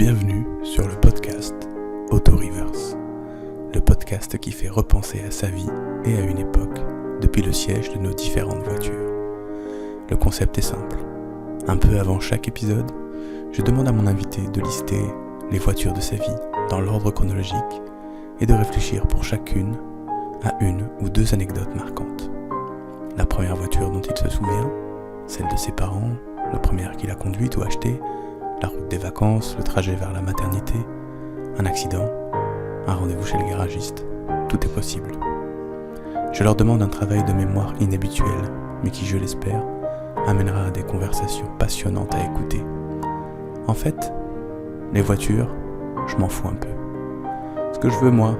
Bienvenue sur le podcast Auto Reverse, le podcast qui fait repenser à sa vie et à une époque depuis le siège de nos différentes voitures. Le concept est simple. Un peu avant chaque épisode, je demande à mon invité de lister les voitures de sa vie dans l'ordre chronologique et de réfléchir pour chacune à une ou deux anecdotes marquantes. La première voiture dont il se souvient, celle de ses parents, la première qu'il a conduite ou achetée, la route des vacances, le trajet vers la maternité, un accident, un rendez-vous chez le garagiste, tout est possible. Je leur demande un travail de mémoire inhabituel, mais qui, je l'espère, amènera à des conversations passionnantes à écouter. En fait, les voitures, je m'en fous un peu. Ce que je veux, moi,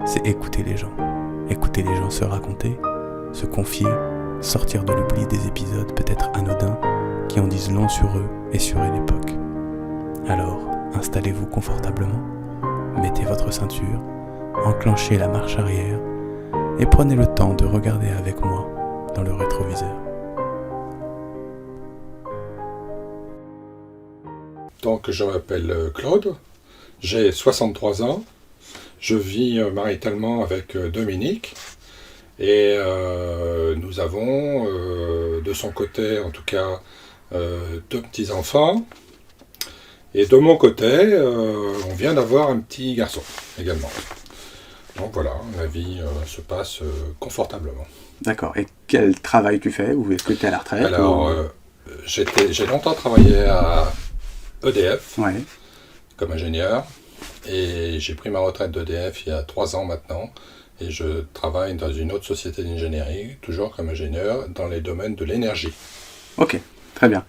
c'est écouter les gens se raconter, se confier, sortir de l'oubli des épisodes peut-être anodins qui en disent long sur eux et sur une époque. Alors, installez-vous confortablement, mettez votre ceinture, enclenchez la marche arrière et prenez le temps de regarder avec moi dans le rétroviseur. Donc, je m'appelle Claude, j'ai 63 ans, je vis maritalement avec Dominique et nous avons, de son côté en tout cas, deux petits-enfants. Et de mon côté, on vient d'avoir un petit garçon également. Donc voilà, la vie se passe confortablement. D'accord. Et quel travail tu fais? Ou est-ce que tu es à la retraite? Alors, j'ai longtemps travaillé à EDF comme ingénieur. Et j'ai pris ma retraite d'EDF il y a 3 ans maintenant. Et je travaille dans une autre société d'ingénierie, toujours comme ingénieur, dans les domaines de l'énergie. Ok, très bien.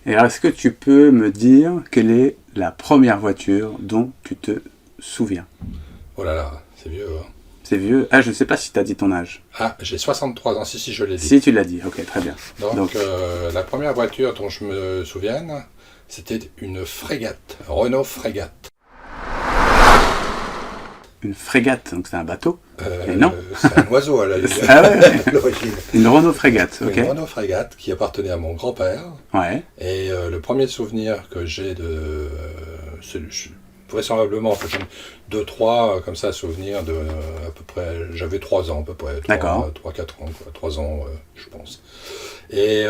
Et alors, est-ce que tu peux me dire quelle est la première voiture dont tu te souviens? Oh là là, c'est vieux, hein. C'est vieux. Ah, je ne sais pas si tu as dit ton âge. Ah, j'ai 63 ans, si, je l'ai dit. Si, tu l'as dit. Ok, très bien. Donc la première voiture dont je me souviens, c'était une frégate, Renault Frégate. Une frégate, donc c'est un bateau. Et non. C'est un oiseau à l'origine. Une Renault Frégate, ok. Une Renault Frégate qui appartenait à mon grand-père. Ouais. Et le premier souvenir que j'ai vraisemblablement, en fait, j'ai 2-3 comme ça souvenirs de à peu près, j'avais 3 ans à peu près. 3-4 ans, quoi, 3 ans je pense. Et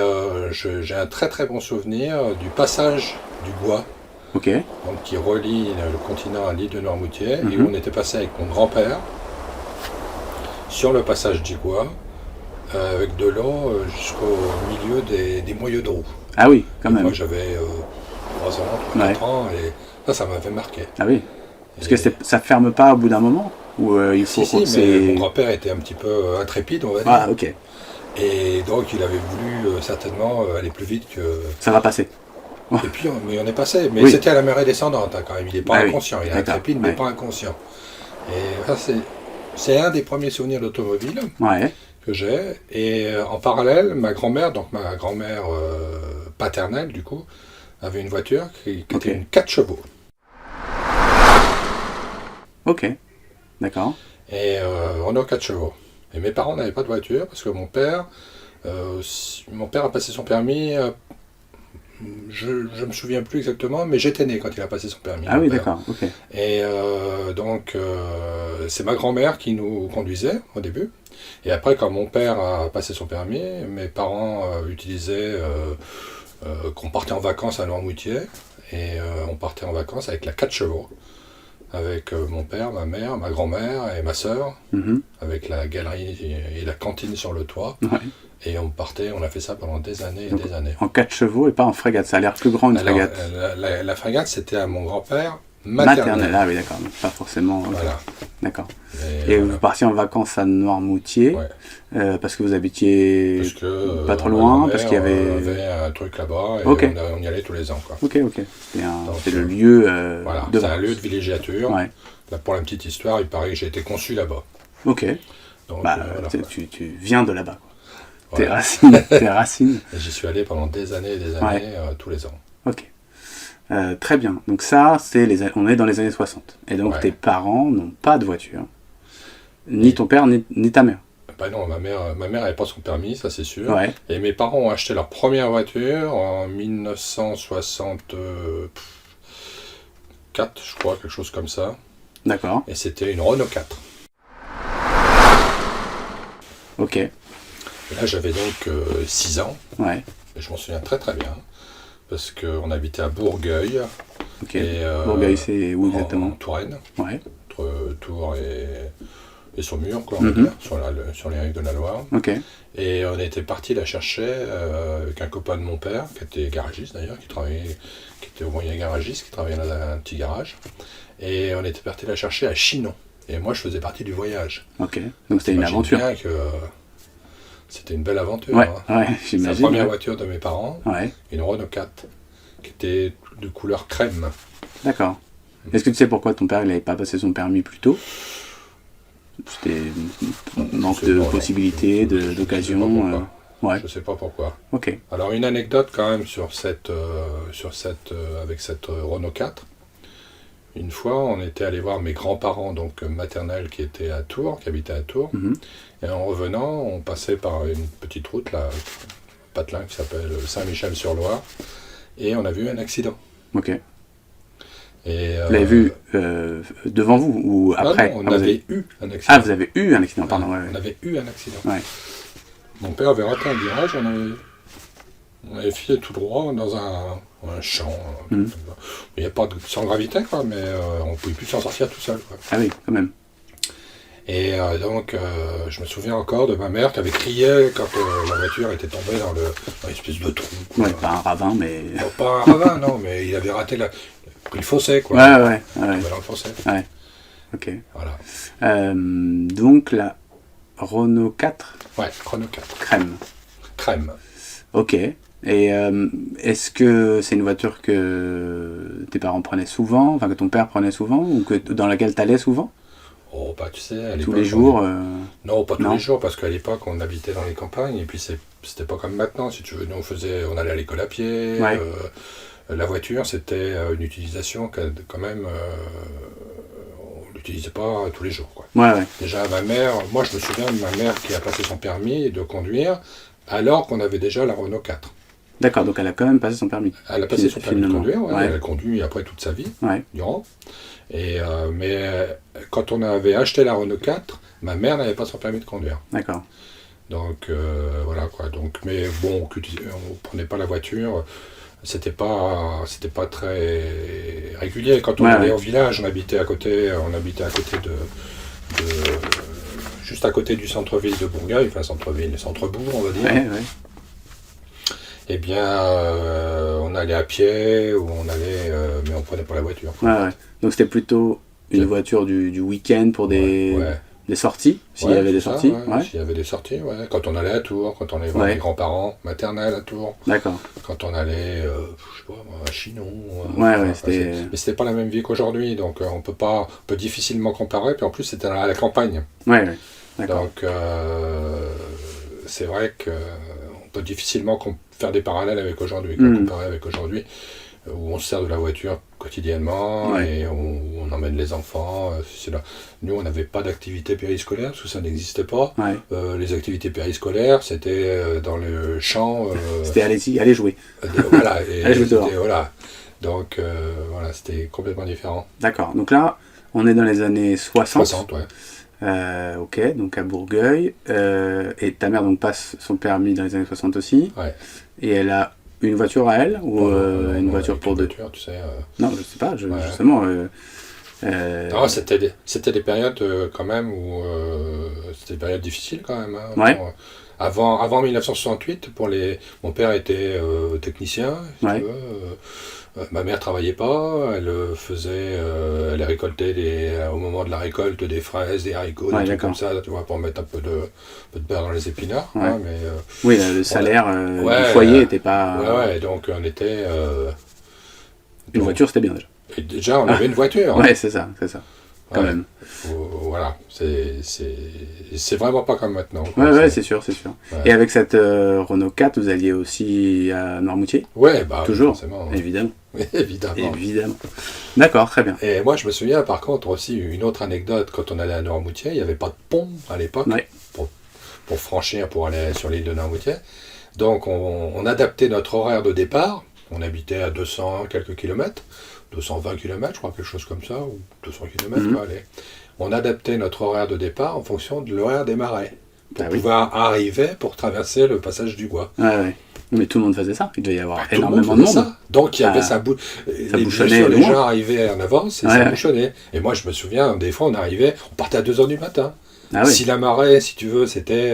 j'ai un très très bon souvenir du passage du Gois. Ok. Donc, qui relie le continent à l'île de Noirmoutier, et où on était passé avec mon grand-père sur le passage du Gois, avec de l'eau jusqu'au milieu des moyeux de roue. Ah oui, quand même. Moi j'avais 3 ans, 4 ans, et ça m'avait marqué. Ah oui. Parce que ça ferme pas au bout d'un moment ou il faut mais mon grand-père était un petit peu intrépide, on va dire. Ah ok. Et donc il avait voulu certainement aller plus vite que... Ça va passer. Et puis on est passé, mais c'était à la marée descendante quand même, il n'est pas inconscient, il est intrépide mais pas inconscient. Et ça c'est un des premiers souvenirs d'automobile que j'ai. Et en parallèle, ma grand-mère paternelle du coup, avait une voiture qui était une 4 chevaux. Ok, d'accord. Et Renault 4 chevaux. Et mes parents n'avaient pas de voiture parce que mon père a passé son permis... Je me souviens plus exactement, mais j'étais né quand il a passé son permis. Ah oui, d'accord, ok. Et donc, c'est ma grand-mère qui nous conduisait au début. Et après, quand mon père a passé son permis, mes parents utilisaient qu'on partait en vacances à Noirmoutier. Et on partait en vacances avec la 4 chevaux. Avec mon père, ma mère, ma grand-mère et ma sœur. Avec la galerie et la cantine sur le toit. Ouais. Et on a fait ça pendant des années et des années. En 4 chevaux et pas en frégate, ça a l'air plus grand une frégate. La frégate, c'était à mon grand-père maternel. Ah oui, d'accord, pas forcément. Okay. Voilà. D'accord. Et vous partiez en vacances à Noirmoutier, parce que vous habitiez pas trop loin, parce qu'il y avait un truc là-bas, et on y allait tous les ans. Quoi. Ok. C'est le lieu voilà, de c'est un lieu de villégiature. Ouais. Là, pour la petite histoire, il paraît que j'ai été conçu là-bas. Ok. Donc, voilà. Tu viens de là-bas. Voilà. Tes racines. Et j'y suis allé pendant des années tous les ans. Ok. Très bien. Donc ça, on est dans les années 60. Et donc tes parents n'ont pas de voiture. Ni ton père, ni ta mère. Bah non, ma mère n'avait pas son permis, ça c'est sûr. Ouais. Et mes parents ont acheté leur première voiture en 1960. 4, je crois, quelque chose comme ça. D'accord. Et c'était une Renault 4. Ok. Et là, j'avais donc 6 ans. Ouais. Et je m'en souviens très très bien. Parce qu'on habitait à Bourgueil. Ok. Et, Bourgueil, c'est où exactement? En Touraine. Ouais. Entre Tours et Saumur, quoi, on va dire, sur les rives de la Loire. Ok. Et on était parti la chercher avec un copain de mon père, qui était garagiste d'ailleurs, qui était ouvrier garagiste, qui travaillait dans un petit garage. Et on était parti la chercher à Chinon. Et moi, je faisais partie du voyage. Ok. Donc c'était une aventure. Bien que c'était une belle aventure. Ouais, hein. ouais, j'imagine. C'est la première voiture de mes parents, Ouais. une Renault 4, qui était de couleur crème. D'accord. Est-ce que tu sais pourquoi ton père n'avait pas passé son permis plus tôt? C'était manque de possibilités, d'occasion. Ouais. Je sais pas pourquoi. Ok. Alors une anecdote quand même avec cette Renault 4. Une fois, on était allé voir mes grands-parents, donc maternels, qui habitaient à Tours. Et en revenant, on passait par une petite route, là, patelin, qui s'appelle Saint-Michel-sur-Loire. Et on a vu un accident. Ok. Et, vous l'avez vu devant vous ou après? Non, on avait eu un accident. Ah, vous avez eu un accident, pardon. Ouais, on avait eu un accident. Ouais. Mon père avait raté un virage, on avait filé tout droit dans un champ. Il n'y a pas sans gravité, quoi, mais on ne pouvait plus s'en sortir tout seul. Quoi. Ah oui, quand même. Et donc, je me souviens encore de ma mère qui avait crié quand la voiture était tombée dans l'espèce de trou. Ouais, pas un ravin, mais... Non, pas un ravin, non, mais il avait raté pris le fossé, quoi. Ouais. Dans le fossé. Ouais, ok. Voilà. Donc, la Renault 4 Ouais, Renault 4. Crème. Ok. Et est-ce que c'est une voiture que tes parents prenaient souvent, enfin que ton père prenait souvent, ou dans laquelle tu allais souvent? Oh, bah tu sais, à tous les jours Non, pas tous les jours, parce qu'à l'époque, on habitait dans les campagnes, et puis c'était pas comme maintenant, si tu veux. Nous, on allait à l'école à pied, ouais. La voiture, c'était une utilisation quand même... on l'utilisait pas tous les jours, quoi. Ouais. Déjà, moi, je me souviens de ma mère qui a passé son permis de conduire, alors qu'on avait déjà la Renault 4. D'accord, donc elle a quand même passé son permis. Elle a passé son permis de conduire, ouais. Elle a conduit après toute sa vie, ouais. durant. Mais quand on avait acheté la Renault 4, ma mère n'avait pas son permis de conduire. D'accord. Donc voilà quoi. Donc, mais bon, on prenait pas la voiture. C'était pas très régulier. Quand on allait au village, on habitait à côté juste à côté du centre-ville de Bourgueil, enfin centre-bourg, on va dire. Ouais. Eh bien, on allait à pied ou mais on prenait pas la voiture. Ouais. Donc c'était plutôt une voiture du week-end pour des sorties, s'il y avait des sorties. Ouais. S'il y avait des sorties, ouais. Quand on allait à Tours, quand on allait voir les grands-parents maternels à Tours. D'accord. Quand on allait, je sais pas, à Chinon. Mais c'était pas la même vie qu'aujourd'hui, donc on peut difficilement comparer. Puis en plus, c'était à la campagne. Ouais. D'accord. Donc c'est vrai qu'on peut difficilement faire des parallèles avec aujourd'hui, comparer avec aujourd'hui, où on se sert de la voiture quotidiennement et on emmène les enfants. Nous, on n'avait pas d'activité périscolaire, parce que ça n'existait pas. Ouais. Les activités périscolaires, c'était dans le champ. C'était aller jouer. Voilà. Aller jouer dehors. Voilà. Donc, c'était complètement différent. D'accord. Donc là, on est dans les années 60. 60, ouais. Ok, donc à Bourgueil. Et ta mère donc passe son permis dans les années 60 aussi. Ouais. Et elle a une voiture à elle ou une voiture pour deux? Tu sais, Non, je sais pas, justement. Non, c'était des périodes quand même où c'était des périodes difficiles quand même. Hein, ouais. Avant 1968, mon père était technicien. Si tu veux, ma mère travaillait pas, elle récoltait au moment de la récolte des fraises, des haricots, des trucs comme ça, tu vois, pour mettre un peu de beurre dans les épinards. Ouais. Hein, mais, oui, le salaire du foyer n'était pas... Ouais, donc on était... une voiture, c'était bien déjà. Et déjà, on avait une voiture. Ouais, c'est ça. Quand même. Voilà, c'est vraiment pas comme maintenant. Ouais, c'est sûr. Ouais. Et avec cette Renault 4, vous alliez aussi à Noirmoutier? Ouais, bah toujours, forcément. Évidemment. Évidemment. D'accord, très bien. Et moi, je me souviens par contre aussi une autre anecdote, quand on allait à Noirmoutier, il n'y avait pas de pont à l'époque pour franchir, pour aller sur l'île de Noirmoutier. Donc on adaptait notre horaire de départ On habitait à 200 quelques kilomètres, 220 km, je crois, quelque chose comme ça, ou 200 km, allez. On adaptait notre horaire de départ en fonction de l'horaire des marées, pour pouvoir arriver, pour traverser le passage du Gois. Ouais. Mais tout le monde faisait ça, il devait y avoir énormément de monde. Ça. Donc il y avait ça bouchonnait. Les gens arrivaient en avance et ça bouchonnait. Et moi je me souviens, des fois on partait à 2h du matin. Si la marée, si tu veux, c'était,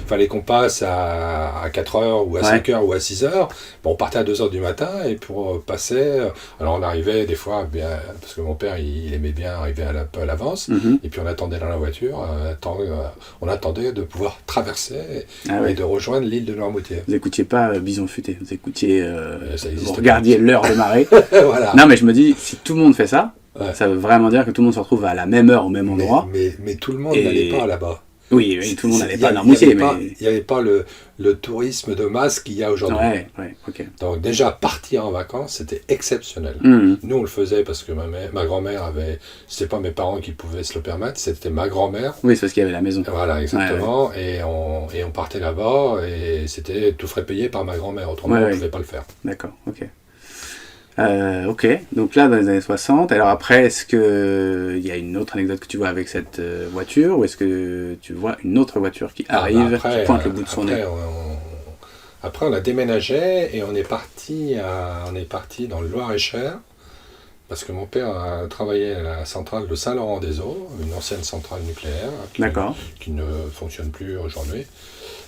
fallait qu'on passe à 4h ou à 5h ou à 6h, on partait à 2h du matin et pour passer, alors on arrivait des fois, bien, parce que mon père il aimait bien arriver un peu à l'avance, et puis on attendait dans la voiture, on attendait de pouvoir traverser et de rejoindre l'île de Noirmoutier. Vous n'écoutiez pas Bison Futé, vous regardiez l'heure de marée. Voilà. Non mais je me dis, si tout le monde fait ça, ça veut vraiment dire que tout le monde se retrouve à la même heure, au même endroit. Mais tout le monde n'allait pas là-bas. Oui, tout le monde n'allait pas à Noirmoutier. Il n'y avait pas le tourisme de masse qu'il y a aujourd'hui. Ok. Donc déjà, partir en vacances, c'était exceptionnel. Nous, on le faisait parce que ma grand-mère avait... C'était pas mes parents qui pouvaient se le permettre, c'était ma grand-mère. Oui, c'est parce qu'il y avait la maison. Voilà, exactement. Et on partait là-bas et c'était tout frais payé par ma grand-mère. Autrement, on ne pouvait pas le faire. D'accord, ok. Ok, donc là dans les années 60, alors après est-ce qu'il y a une autre anecdote que tu vois avec cette voiture ou est-ce que tu vois une autre voiture qui arrive, qui pointe le bout de son nez? Après on a déménagé et on est parti dans le Loir-et-Cher parce que mon père a travaillé à la centrale de Saint-Laurent-des-Eaux, une ancienne centrale nucléaire qui ne fonctionne plus aujourd'hui.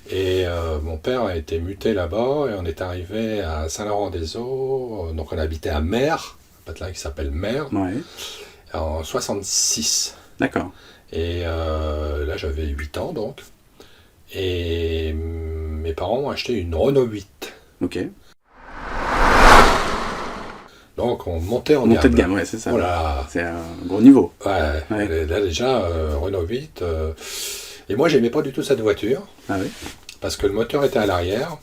Et mon père a été muté là-bas et on est arrivé à Saint-Laurent-des-Eaux, donc on habitait à Mer, un patelin qui s'appelle Mer, en 66. D'accord. Et là j'avais 8 ans donc, et mes parents ont acheté une Renault 8. Ok. Donc on montait en gamme. Montée de gamme, ouais, c'est ça. Voilà. C'est un gros niveau. Ouais. Là déjà, Renault 8... Et moi, j'aimais pas du tout cette voiture. Ah oui. Parce que le moteur était à l'arrière.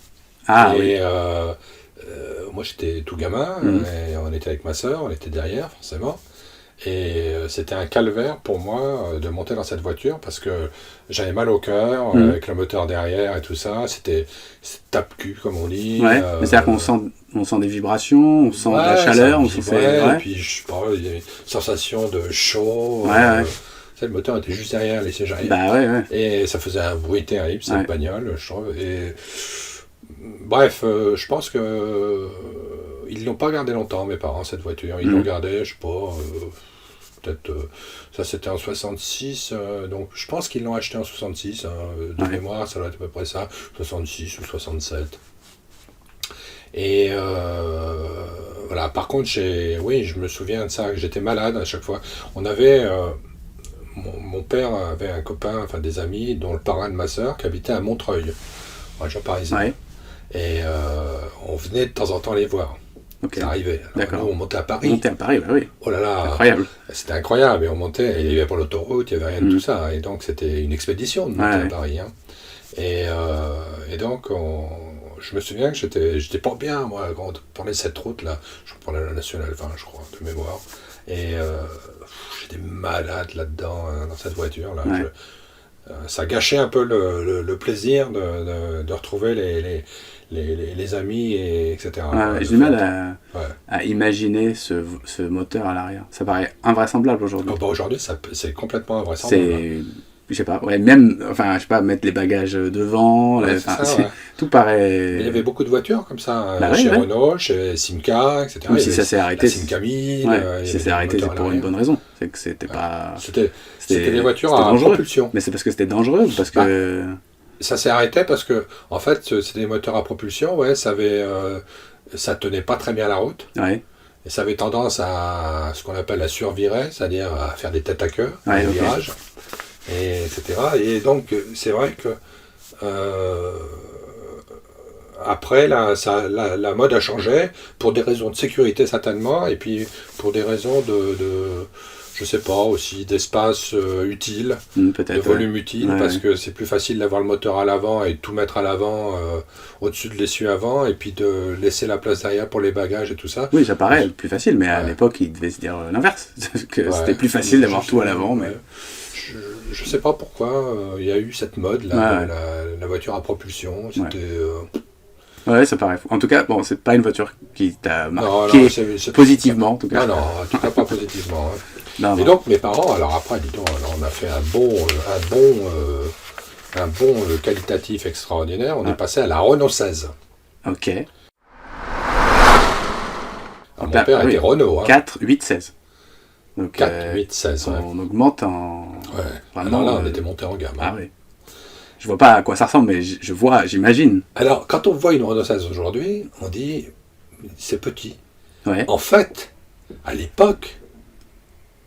Et moi, j'étais tout gamin. Et on était avec ma sœur, on était derrière, forcément. Et c'était un calvaire pour moi de monter dans cette voiture parce que j'avais mal au cœur avec le moteur derrière et tout ça. C'était tape-cul, comme on dit. Ouais, mais c'est-à-dire qu'on sent des vibrations, on sent de la chaleur, on se fait... Et puis, je sais pas, il y a une sensation de chaud. Le moteur était juste derrière les sièges arrière. Et ça faisait un bruit terrible, cette bagnole, je trouve. Et bref, je pense que ils l'ont pas gardé longtemps, mes parents, cette voiture. Ils l'ont gardée, je sais pas, peut-être... ça, c'était en 66, donc je pense qu'ils l'ont acheté en 66. De mémoire, ça doit être à peu près ça, 66 ou 67. Et voilà, par contre, je me souviens de ça, que j'étais malade à chaque fois. On avait... Mon père avait un copain, enfin des amis, dont le parrain de ma sœur, qui habitait à Montreuil, en région parisienne. Et on venait de temps en temps les voir. Ça arrivait. Alors, nous, on montait à Paris. Monter à Paris, oui. Oh là là, incroyable. C'était incroyable. Et on montait, il n'y avait pas l'autoroute, il n'y avait rien de tout ça. Et donc, c'était une expédition de monter à Paris. Et donc, je me souviens que j'étais pas bien, moi, quand on prenait cette route-là. Je prenais la nationale 20, je crois, de mémoire. Et j'étais malade là-dedans, dans cette voiture-là. Ça gâchait un peu le plaisir de retrouver les amis, etc. J'ai du mal à imaginer ce moteur à l'arrière. Ça paraît invraisemblable aujourd'hui. Aujourd'hui, c'est complètement invraisemblable. Je sais pas, même, enfin, je sais pas, mettre les bagages devant, tout paraît... Il y avait beaucoup de voitures comme ça, chez Renault, chez Simca, etc. Même si ça s'est arrêté, Simca 1000, si ça s'est arrêté, c'est pour une bonne raison. C'est que c'était pas... C'était des voitures à propulsion. Mais c'est parce que c'était dangereux ou parce que... Ça s'est arrêté parce que, en fait, c'était des moteurs à propulsion, ça tenait pas très bien la route. Et ça avait tendance à ce qu'on appelle la survirer, c'est-à-dire à faire des têtes à queue, des virages. Etc. Et donc, c'est vrai que après, la mode a changé pour des raisons de sécurité certainement, et puis pour des raisons de je sais pas, aussi d'espace utile, de volume utile, parce que c'est plus facile d'avoir le moteur à l'avant et de tout mettre à l'avant au-dessus de l'essieu avant, et puis de laisser la place derrière pour les bagages et tout ça. Oui, ça paraît plus facile, mais à l'époque, il devait se dire l'inverse, que c'était plus facile d'avoir tout à l'avant. Mais... Je sais pas pourquoi il y a eu cette mode, la voiture à propulsion. Ouais, ça paraît fou. En tout cas, bon, c'est pas une voiture qui t'a marqué non, c'est positivement, en tout cas. Non, en tout cas pas positivement. Hein. Non, et donc mes parents, alors après, dis donc, alors, on a fait un bon qualitatif extraordinaire. On est passé à la Renault 16. Ok. Alors, mon père était Renault. Hein. 4, 8, 16. Donc, 4, 8, 16. Ouais. On augmente en... Ouais. Vraiment, alors là, on était monté en gamme. Hein. Ah oui. Je vois pas à quoi ça ressemble, mais j'imagine. Alors, quand on voit une Renault 16 aujourd'hui, on dit, c'est petit. Ouais. En fait, à l'époque,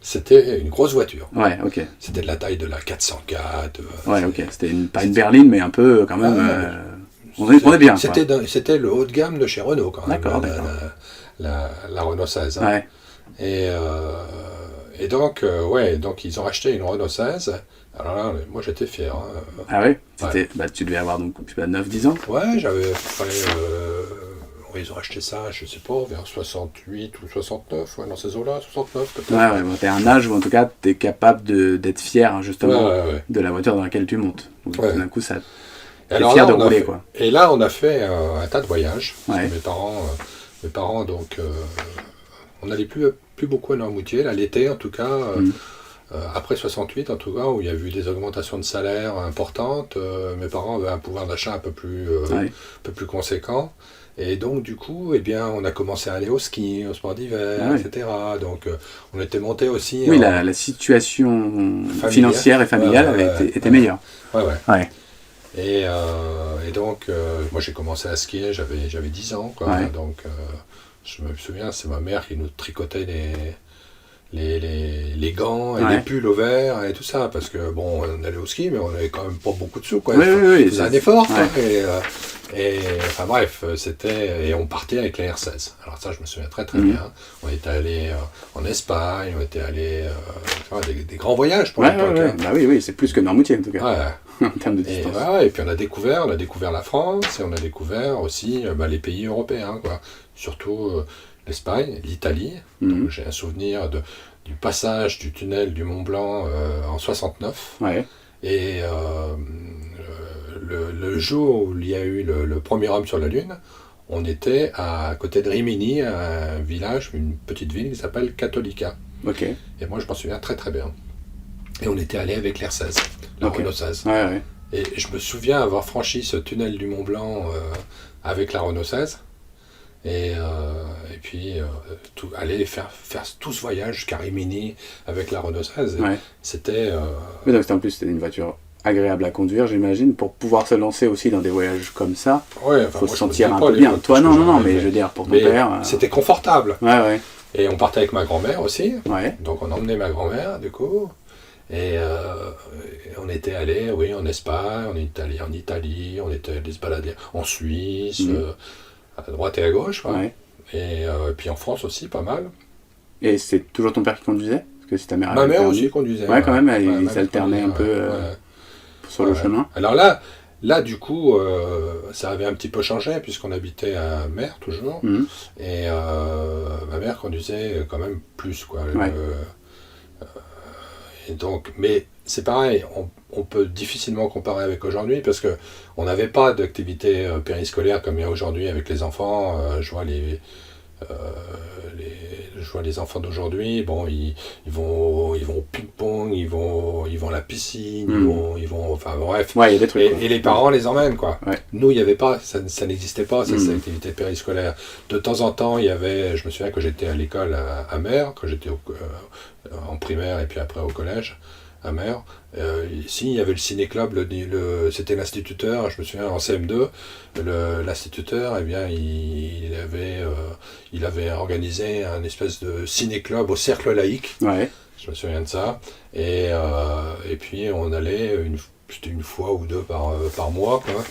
c'était une grosse voiture. Ouais, ok. C'était de la taille de la 404. Ouais, ok. C'était pas une berline, mais un peu quand même... on est bien. C'était le haut de gamme de chez Renault, quand même. D'accord. La Renault 16. Hein. Ouais. Et donc, donc ils ont acheté une Renault 16. Alors là, moi j'étais fier. Hein. Ah ouais, ouais. Bah, tu devais avoir donc 9-10 ans. Ouais, j'avais ils ont acheté ça, je sais pas, vers 68 ou 69, ouais, dans ces eaux-là, 69 peut-être. Ouais, bon, t'es à un âge où en tout cas t'es capable d'être fier hein, justement de la voiture dans laquelle tu montes. Donc tout d'un coup, ça t'es fier de rouler quoi. Et là, on a fait un tas de voyages. Ouais. Mes parents donc, on n'allait plus beaucoup à Noirmoutier, là, l'été en tout cas. Après 68, en tout cas, où il y a eu des augmentations de salaire importantes, mes parents avaient un pouvoir d'achat un peu plus conséquent. Et donc, du coup, eh bien, on a commencé à aller au ski, au sport d'hiver, etc. Donc, on était monté aussi... Oui, la situation financière et familiale était meilleure. Ouais. Et donc, moi, j'ai commencé à skier, j'avais 10 ans, quoi. Ouais. Donc, je me souviens, c'est ma mère qui nous tricotait les gants et les pulls au vert et tout ça, parce que bon, on allait au ski, mais on avait quand même pas beaucoup de sous, quoi. Oui, c'est un effort, quoi. Et enfin bref, et on partait avec la R16. Alors ça, je me souviens très bien. On était allé en Espagne, on était allé des grands voyages pour l'époque. Hein. Bah oui, c'est plus que Noirmoutier en tout cas. Ouais. En termes de distance. Et puis on a découvert la France et on a découvert aussi les pays européens, quoi. Surtout l'Espagne, l'Italie. Donc j'ai un souvenir du passage du tunnel du Mont Blanc en 69. Ouais. Et le jour où il y a eu le premier homme sur la Lune, on était à côté de Rimini, un village, une petite ville qui s'appelle Cattolica. Ok. Et moi je m'en souviens très très bien. Et on était allé avec l'R16, la Renault 16. Ouais. Et je me souviens avoir franchi ce tunnel du Mont Blanc avec la Renault 16. Et puis aller faire tout ce voyage jusqu'à Rimini avec la Renault 16. C'était... Mais donc en plus c'était une voiture agréable à conduire, j'imagine, pour pouvoir se lancer aussi dans des voyages comme ça. Ouais, faut se sentir un peu bien. Toi non, mais je veux dire pour ton père. C'était confortable. Ouais. Et on partait avec ma grand-mère aussi. Ouais. Donc on emmenait ma grand-mère du coup. Et on était allé, en Espagne, on était allé en Italie, on était allé se balader en Suisse, à droite et à gauche. Ouais. Et puis en France aussi, pas mal. Et c'est toujours ton père qui conduisait? Parce que si ta mère ma mère aussi conduisait. Ouais, quand même, ils s'alternaient un peu sur le chemin. Alors là, du coup, ça avait un petit peu changé, puisqu'on habitait à Mer, toujours. Et ma mère conduisait quand même plus, quoi. Et donc, mais c'est pareil, on peut difficilement comparer avec aujourd'hui, parce qu'on n'avait pas d'activité périscolaire comme il y a aujourd'hui avec les enfants. Je vois les enfants d'aujourd'hui, bon, ils vont au ping-pong, ils vont à la piscine, ils vont enfin bref. Ouais, il y a des trucs, et les parents les emmènent, quoi. Ouais. Nous, il n'y avait pas, ça n'existait pas, cette activité périscolaire. De temps en temps, je me souviens que j'étais à l'école à Mer, quand j'étais en primaire et puis après au collège à Mer. Ici, il y avait le ciné-club, c'était l'instituteur, je me souviens en CM2, l'instituteur, eh bien, il avait organisé un espèce de ciné-club au cercle laïque. Ouais. Je me souviens de ça. Et puis on allait c'était une fois ou deux par mois, quoi.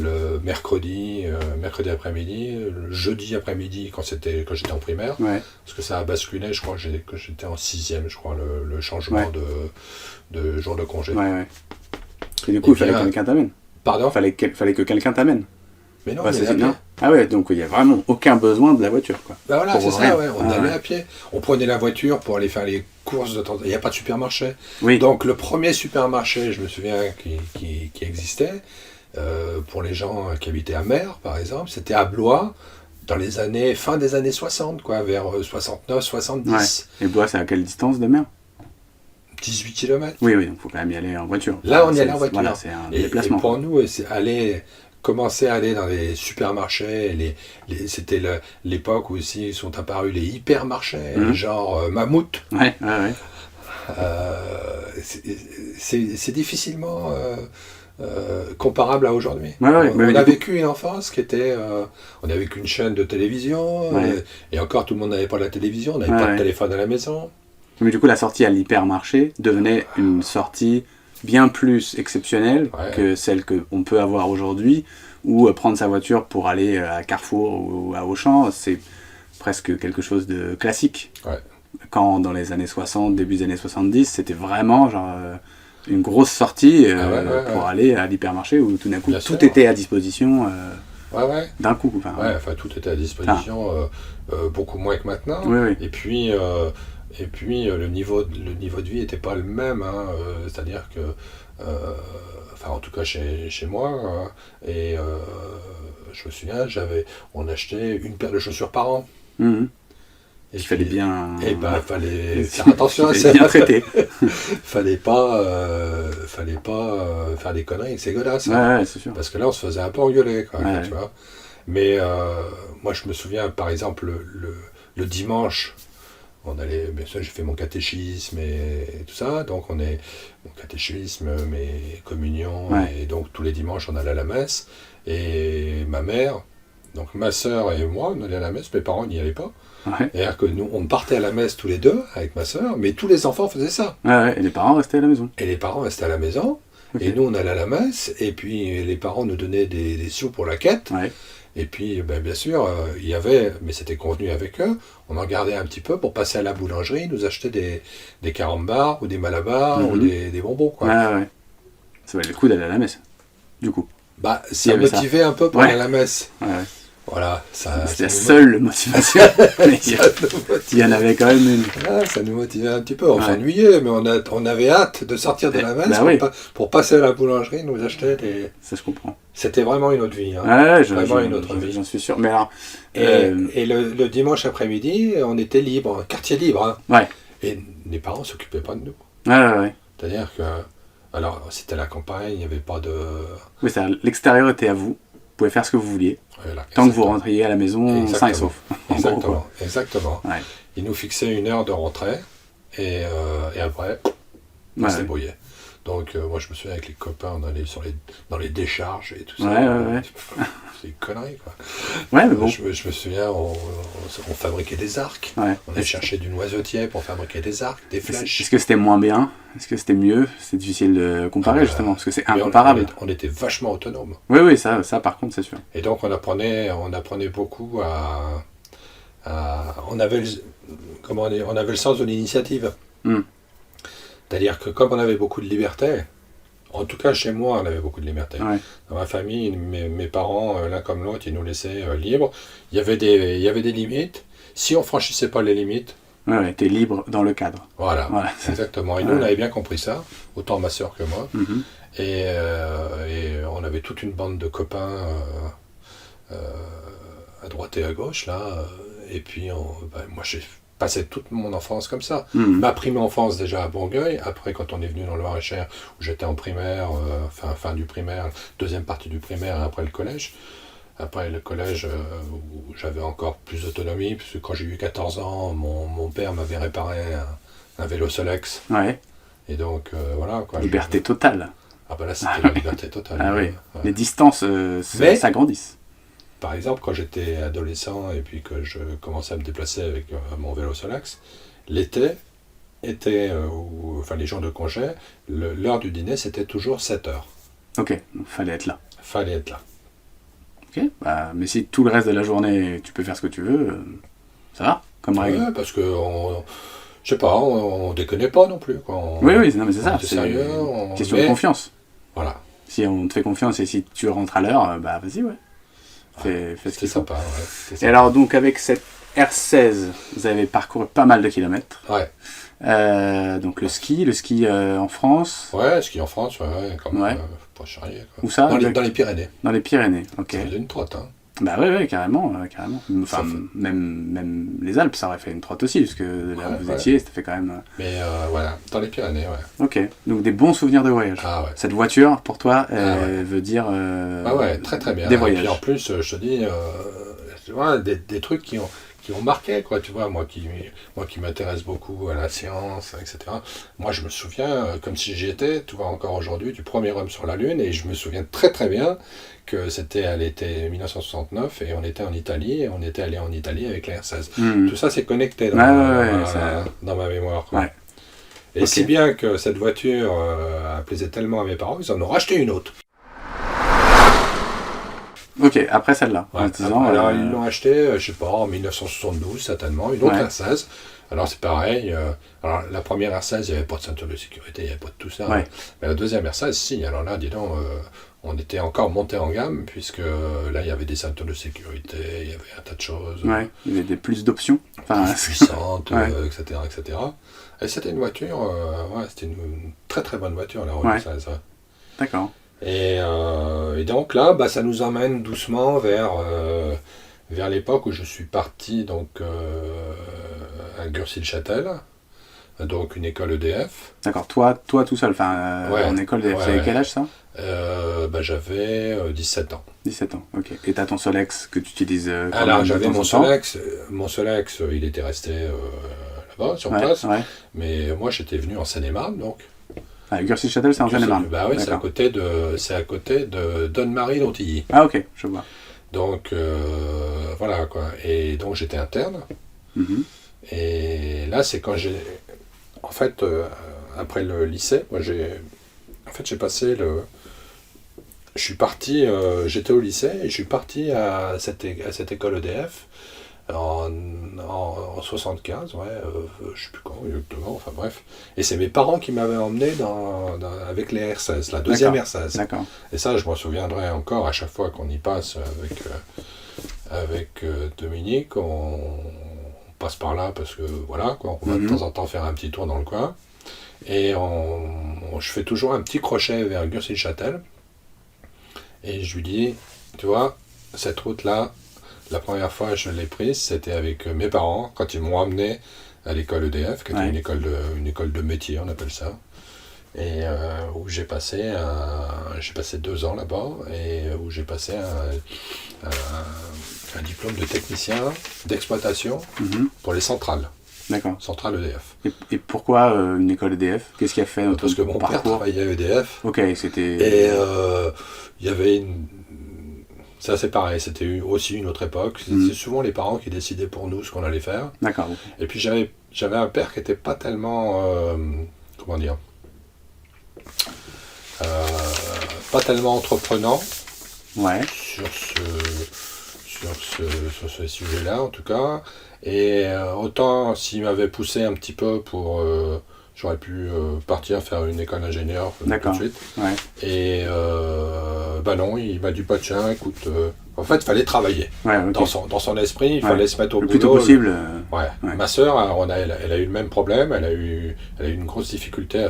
Le mercredi après-midi, le jeudi après-midi quand j'étais en primaire, parce que ça a basculé, je crois que j'étais en 6e, je crois, le changement de jour de congé. Ouais. Et du coup, il fallait que quelqu'un t'amène. Pardon ? Fallait que quelqu'un t'amène. Mais non, Ah ouais, donc il n'y a vraiment aucun besoin de la voiture, quoi. Bah voilà, c'est ça, on allait à pied. On prenait la voiture pour aller faire les courses de temps. Il n'y a pas de supermarché. Oui. Donc le premier supermarché, je me souviens, qui existait, pour les gens qui habitaient à Mer, par exemple, c'était à Blois, dans les fin des années 60, quoi, vers 69, 70. Ouais. Et Blois, c'est à quelle distance de Mer ? 18 km. Oui, donc il faut quand même y aller en voiture. Là, on y allait en voiture. Voilà, c'est un déplacement. Et pour nous, commencer à aller dans les supermarchés, c'était l'époque où aussi sont apparus les hypermarchés, genre Mammouth. Ouais. C'est difficilement comparable à aujourd'hui. Ouais, on a vécu une enfance qui était... on avait qu'une chaîne de télévision, et encore tout le monde n'avait pas la télévision, on n'avait pas de téléphone à la maison. Mais du coup, la sortie à l'hypermarché devenait une sortie bien plus exceptionnelle que celle qu'on peut avoir aujourd'hui, ou prendre sa voiture pour aller à Carrefour ou à Auchan, c'est presque quelque chose de classique. Ouais. Quand dans les années 60, début des années 70, c'était vraiment genre une grosse sortie pour aller à l'hypermarché où tout d'un coup tout était à disposition d'un coup. Tout était à disposition, beaucoup moins que maintenant. Oui. Et puis le niveau de vie n'était pas le même, c'est-à-dire que, en tout cas chez moi, et je me souviens, on achetait une paire de chaussures par an. Il fallait bien... fallait faire attention à ça. Bien traiter. fallait pas faire des conneries avec ces gars-là. C'est sûr. Parce que là, on se faisait un peu engueuler, quoi, tu vois. Mais moi, je me souviens, par exemple, le dimanche, on allait, bien sûr, j'ai fait mon catéchisme et tout ça, donc mon catéchisme, mes communions, et donc tous les dimanches on allait à la messe, et ma mère, donc ma sœur et moi, on allait à la messe, mes parents n'y allaient pas. C'est-à-dire que nous, on partait à la messe tous les deux avec ma sœur, mais tous les enfants faisaient ça. Et les parents restaient à la maison. Et nous on allait à la messe, et puis les parents nous donnaient des sous pour la quête. Et puis, bien sûr, il y avait, mais c'était convenu avec eux, on en gardait un petit peu pour passer à la boulangerie, nous acheter des carambars ou des malabars ou des bonbons, quoi. Ça valait le coup d'aller à la messe, du coup. Ça motivait un peu pour aller à la messe. Voilà, c'était la seule motivation. Il y en avait quand même une. Ça nous motivait un petit peu. On s'ennuyait, mais on avait hâte de sortir de la messe pour passer à la boulangerie, nous acheter des... Ça, je comprends. C'était vraiment une autre vie. Vraiment une autre vie. J'en suis sûr. Mais alors, et le dimanche après-midi, on était libre, quartier libre. Et les parents ne s'occupaient pas de nous. C'est-à-dire que... Alors, c'était la campagne, il n'y avait pas de... Oui, l'extérieur était à vous. Vous pouvez faire ce que vous vouliez, tant que vous rentriez à la maison sain et sauf. Exactement. Ils nous fixaient une heure de rentrée, et après, on se débrouillait. Donc, moi, je me souviens, avec les copains, on allait dans les décharges et tout ça. C'est une connerie, quoi. Mais bon. Je me souviens, on fabriquait des arcs. On allait chercher du noisetier pour fabriquer des arcs, des flèches. Est-ce que c'était moins bien ? Est-ce que c'était mieux ? C'est difficile de comparer, justement, parce que c'est incomparable. On était vachement autonomes. Oui, ça par contre, c'est sûr. Et donc, on apprenait beaucoup on avait le sens de l'initiative. C'est-à-dire que comme on avait beaucoup de liberté, en tout cas chez moi on avait beaucoup de liberté. Dans ma famille, mes parents, l'un comme l'autre, ils nous laissaient libres. Il y avait des limites. Si on franchissait pas les limites... t'es libre dans le cadre. Voilà. Exactement. Et nous, on avait bien compris ça, autant ma sœur que moi. Et on avait toute une bande de copains à droite et à gauche, là. Et puis, moi, j'ai passé toute mon enfance comme ça. Ma prime enfance déjà à Bourgueil, après quand on est venu dans le Loir-et-Cher, où j'étais en primaire, fin du primaire, deuxième partie du primaire, et après le collège. Après le collège, où j'avais encore plus d'autonomie, parce que quand j'ai eu 14 ans, mon père m'avait réparé un vélo Solex. Et donc, voilà, quoi. Liberté totale. Là, c'était la liberté totale. Les distances s'agrandissent. Par exemple, quand j'étais adolescent et puis que je commençais à me déplacer avec mon vélo Solex, l'été était, les jours de congé, l'heure du dîner, c'était toujours 7h. Donc fallait être là. Ok, mais si tout le reste de la journée, tu peux faire ce que tu veux, ça va, comme règle. Parce que, je sais pas, on déconnait pas non plus. Oui, non, mais c'est ça, c'est sérieux. Question de confiance. Voilà. Si on te fait confiance et si tu rentres à l'heure, vas-y, fais ce qu'il faut. Sympa, Et alors, donc, avec R16, vous avez parcouru pas mal de kilomètres. Ouais. Donc le ski en France. Ouais, ski en France, ouais, quand même, Ouais. pas charrier, quoi. Où ça? Dans les Pyrénées. Dans les Pyrénées, ok. Ça faisait une trotte, hein. Bah ouais, carrément. Enfin, Ça fait- même les Alpes, ça aurait fait une trotte aussi, parce que là où vous Ouais. étiez, ça fait quand même... Mais voilà, dans les Pyrénées, ouais. Ok, donc des bons souvenirs de voyage. Ah ouais. Cette voiture, pour toi, ouais. veut dire... Ah ouais, très très bien. Des Et voyages. puis en plus, je te dis, tu vois, des trucs qui ont marqué, quoi, tu vois, moi qui m'intéresse beaucoup à la science, etc. Moi, je me souviens, comme si j'y étais, tu vois, encore aujourd'hui, du premier homme sur la Lune, et je me souviens très très bien que c'était à l'été 1969, et on était en Italie, et on était allé en Italie avec la R16. Hmm. Tout ça, c'est connecté dans, dans ma mémoire, quoi. Ouais. Et Ok. si bien que cette voiture plaisait tellement à mes parents, ils en ont racheté une autre. Ok, après celle-là, Ouais. en te disant... Alors ils l'ont acheté, je sais pas, en 1972 certainement, une autre Ouais. R16. Alors c'est pareil, alors la première R16, il n'y avait pas de ceinture de sécurité, il n'y avait pas de tout ça. Ouais. Mais la deuxième R16, si, alors là, dis donc, on était encore monté en gamme, puisque là, il y avait des ceintures de sécurité, il y avait un tas de choses. Ouais, il y avait plus d'options. Enfin, Plus puissantes, Ouais. etc., etc. Et c'était une voiture, ouais, c'était une très très bonne voiture, la Renault Ouais. 16. Ouais. D'accord. Et donc là, bah, ça nous emmène doucement vers l'époque où je suis parti donc, à Gurcy-le-Châtel, donc une école EDF. D'accord, toi tout seul, enfin, Ouais. en école, Ouais, c'est ouais. quel âge ça? Bah, j'avais 17 ans. 17 ans, ok. Et t'as ton Solex que tu utilises quand Alors même de j'avais temps mon en temps? Solex. Mon Solex, il était resté là-bas, sur Ouais, place. ouais. Mais moi, j'étais venu en Seine-et-Marne, donc. Ah, Gurcy-le-Châtel, c'est en Seine-et-Marne. Bah oui, c'est à D'accord. côté de Donne-Marie-Dontilly. Ah ok, je vois. Donc voilà quoi. Et donc j'étais interne. Mhm. Et là, c'est quand j'ai. En fait, après le lycée, moi j'ai passé le. Je suis parti, j'étais au lycée et je suis parti à cette école EDF en 75, ouais, je sais plus quand exactement, enfin bref. Et c'est mes parents qui m'avaient emmené avec les R16, la deuxième R16. D'accord. Et ça, je m'en souviendrai encore à chaque fois qu'on y passe avec Dominique, on passe par là parce que voilà, quoi, on va de temps en temps faire un petit tour dans le coin. Et je fais toujours un petit crochet vers Gurcy-le-Châtel. Et je lui dis, tu vois, cette route-là, la première fois je l'ai prise, c'était avec mes parents, quand ils m'ont amené à l'école EDF, qui était Ouais. une école de métier, on appelle ça. Et où j'ai passé 2 ans là-bas, et où j'ai passé un diplôme de technicien d'exploitation Mhm. pour les centrales D'accord. EDF. Et pourquoi une école EDF? Qu'est-ce qui a fait notre Parce que mon père parcours? travaillait à EDF. Ok, c'était... Et il y avait une. Ça, c'est pareil, c'était aussi une autre époque. C'était souvent les parents qui décidaient pour nous ce qu'on allait faire. D'accord. Ok. Et puis j'avais un père qui n'était pas tellement. Comment dire pas tellement entreprenant Ouais. sur ce sujet-là, en tout cas. Et autant s'il m'avait poussé un petit peu pour. J'aurais pu partir faire une école d'ingénieur tout de D'accord. suite. Ouais. Et bah non, il m'a dit pas tiens, écoute, en fait, il fallait travailler. Ouais, ok. Dans son esprit, il Ouais. fallait se mettre au Le boulot. plus tôt possible. Ouais. Ouais. Ma sœur, elle a eu le même problème. Elle a eu une grosse difficulté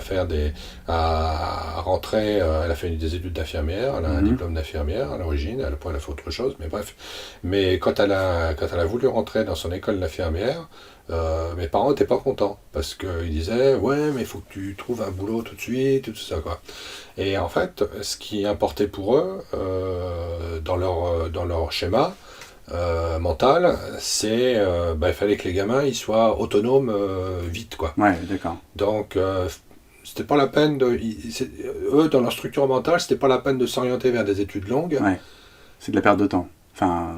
à rentrer. Elle a fait des études d'infirmière. Elle a un diplôme d'infirmière à l'origine. Elle a fait autre chose, mais bref. Mais quand elle a voulu rentrer dans son école d'infirmière, mes parents n'étaient pas contents parce qu'ils disaient ouais, mais il faut que tu trouves un boulot tout de suite, tout ça quoi. Et en fait, ce qui importait pour eux dans leur schéma mental, c'est il fallait que les gamins ils soient autonomes vite quoi. Ouais, d'accord. Donc c'était pas la peine eux dans leur structure mentale, c'était pas la peine de s'orienter vers des études longues. Ouais. C'est de la perte de temps. Enfin...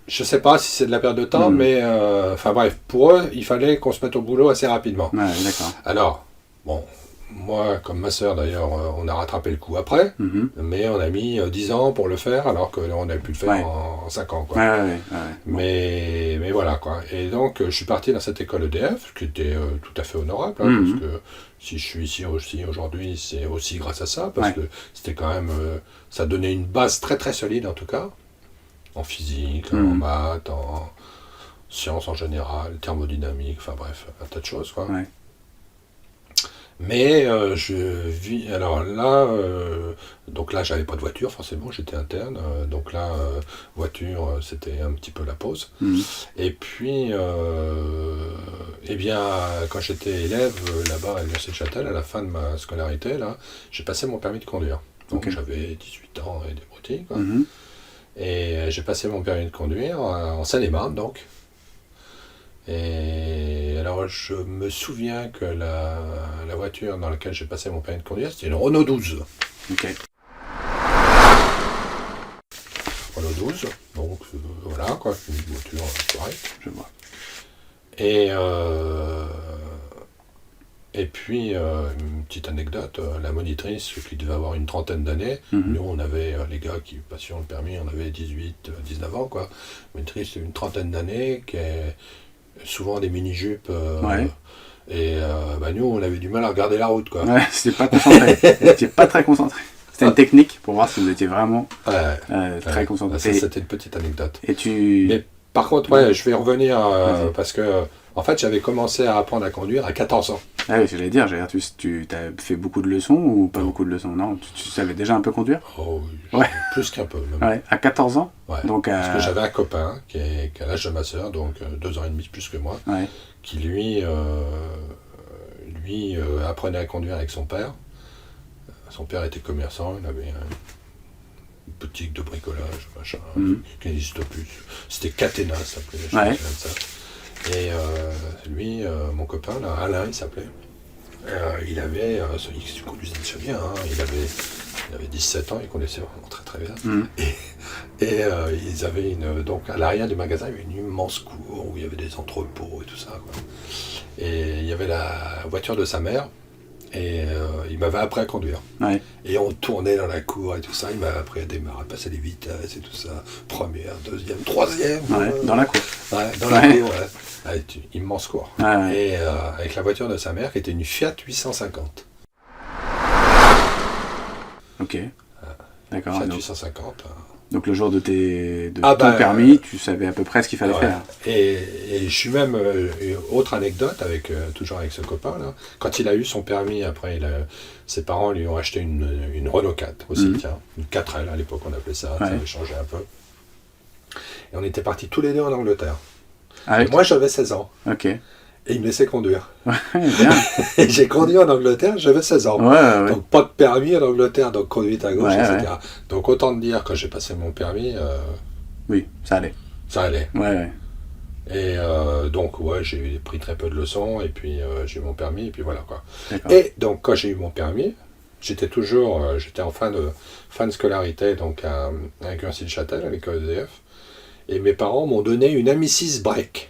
Je sais pas si c'est de la perte de temps, mais enfin bref, pour eux, il fallait qu'on se mette au boulot assez rapidement. Ouais, d'accord. Alors, bon, moi, comme ma sœur d'ailleurs, on a rattrapé le coup après, mais on a mis 10 ans pour le faire, alors qu'on a pu le faire en 5 ans. Quoi. Ouais. Bon. Mais voilà, quoi. Et donc, je suis parti dans cette école EDF, qui était tout à fait honorable, hein, parce que si je suis ici aussi aujourd'hui, c'est aussi grâce à ça, parce que c'était quand même... ça donnait une base très très solide, en tout cas, en physique, en maths, sciences en général, thermodynamique, enfin bref, un tas de choses, quoi. Ouais. Mais alors là, donc là j'avais pas de voiture forcément, j'étais interne, donc là voiture c'était un petit peu la pause. Et puis eh bien quand j'étais élève là-bas à l'Université de Châtel, à la fin de ma scolarité là, j'ai passé mon permis de conduire. Donc j'avais 18 ans et des broutilles, quoi. Et j'ai passé mon permis de conduire en Seine-et-Marne donc. Et alors je me souviens que la voiture dans laquelle j'ai passé mon permis de conduire, c'était une Renault 12. Ok. Renault 12, donc voilà quoi, une voiture correcte. Je vois. Et puis une petite anecdote, la monitrice qui devait avoir une trentaine d'années, nous on avait, les gars qui passions le permis, on avait 18, 19 ans quoi. Monitrice une trentaine d'années qui est souvent des mini-jupes. Et nous, on avait du mal à regarder la route, quoi. Ouais, c'était pas concentré. Vous n'étiez pas très concentré. C'était une technique pour voir si vous étiez vraiment très concentré. Ça, c'était une petite anecdote. Mais par contre, je vais revenir parce que, en fait, j'avais commencé à apprendre à conduire à 14 ans. Ah oui, j'allais dire, tu as fait beaucoup de leçons ou pas beaucoup de leçons? Non, tu savais déjà un peu conduire? Oh oui, plus qu'un peu même. Ouais, à 14 ans? Ouais, donc, parce que j'avais un copain qui est à l'âge de ma sœur, donc 2 ans et demi plus que moi, qui lui apprenait à conduire avec son père. Son père était commerçant, il avait une boutique de bricolage, machin, qui n'existe plus. C'était Catena, ça s'appelait, ça. Et lui, mon copain, là, Alain, il s'appelait. Il conduisait très bien, hein. Il avait 17 ans, il conduisait vraiment très très bien. Et ils avaient donc à l'arrière du magasin, il y avait une immense cour où il y avait des entrepôts et tout ça, quoi. Et il y avait la voiture de sa mère, et il m'avait appris à conduire. Et on tournait dans la cour et tout ça, il m'avait appris à démarrer, à passer les vitesses et tout ça. Première, deuxième, troisième. Dans la cour. Dans la cour, avec une immense cour. Et avec la voiture de sa mère qui était une Fiat 850. Ok. D'accord. Fiat 850. Donc le jour de ton permis, tu savais à peu près ce qu'il fallait faire. Et je suis même, autre anecdote, toujours avec ce copain là, quand il a eu son permis, après ses parents lui ont acheté une Renault 4 aussi, une 4L à l'époque on appelait ça, ça avait changé un peu. Et on était partis tous les deux en Angleterre. Et moi j'avais 16 ans. Ok. Et il me laissait conduire. Bien. Et j'ai conduit en Angleterre, j'avais 16 ans. Donc pas de permis en Angleterre, donc conduite à gauche, etc. Donc autant te dire, quand j'ai passé mon permis... oui, ça allait. Ça allait. Ouais. Et donc j'ai pris très peu de leçons, et puis j'ai eu mon permis, et puis voilà quoi. Et donc quand j'ai eu mon permis, j'étais en fin de scolarité, donc à Guernsey-le-Châtel, à l'école EDF, et mes parents m'ont donné une Ami 6 break.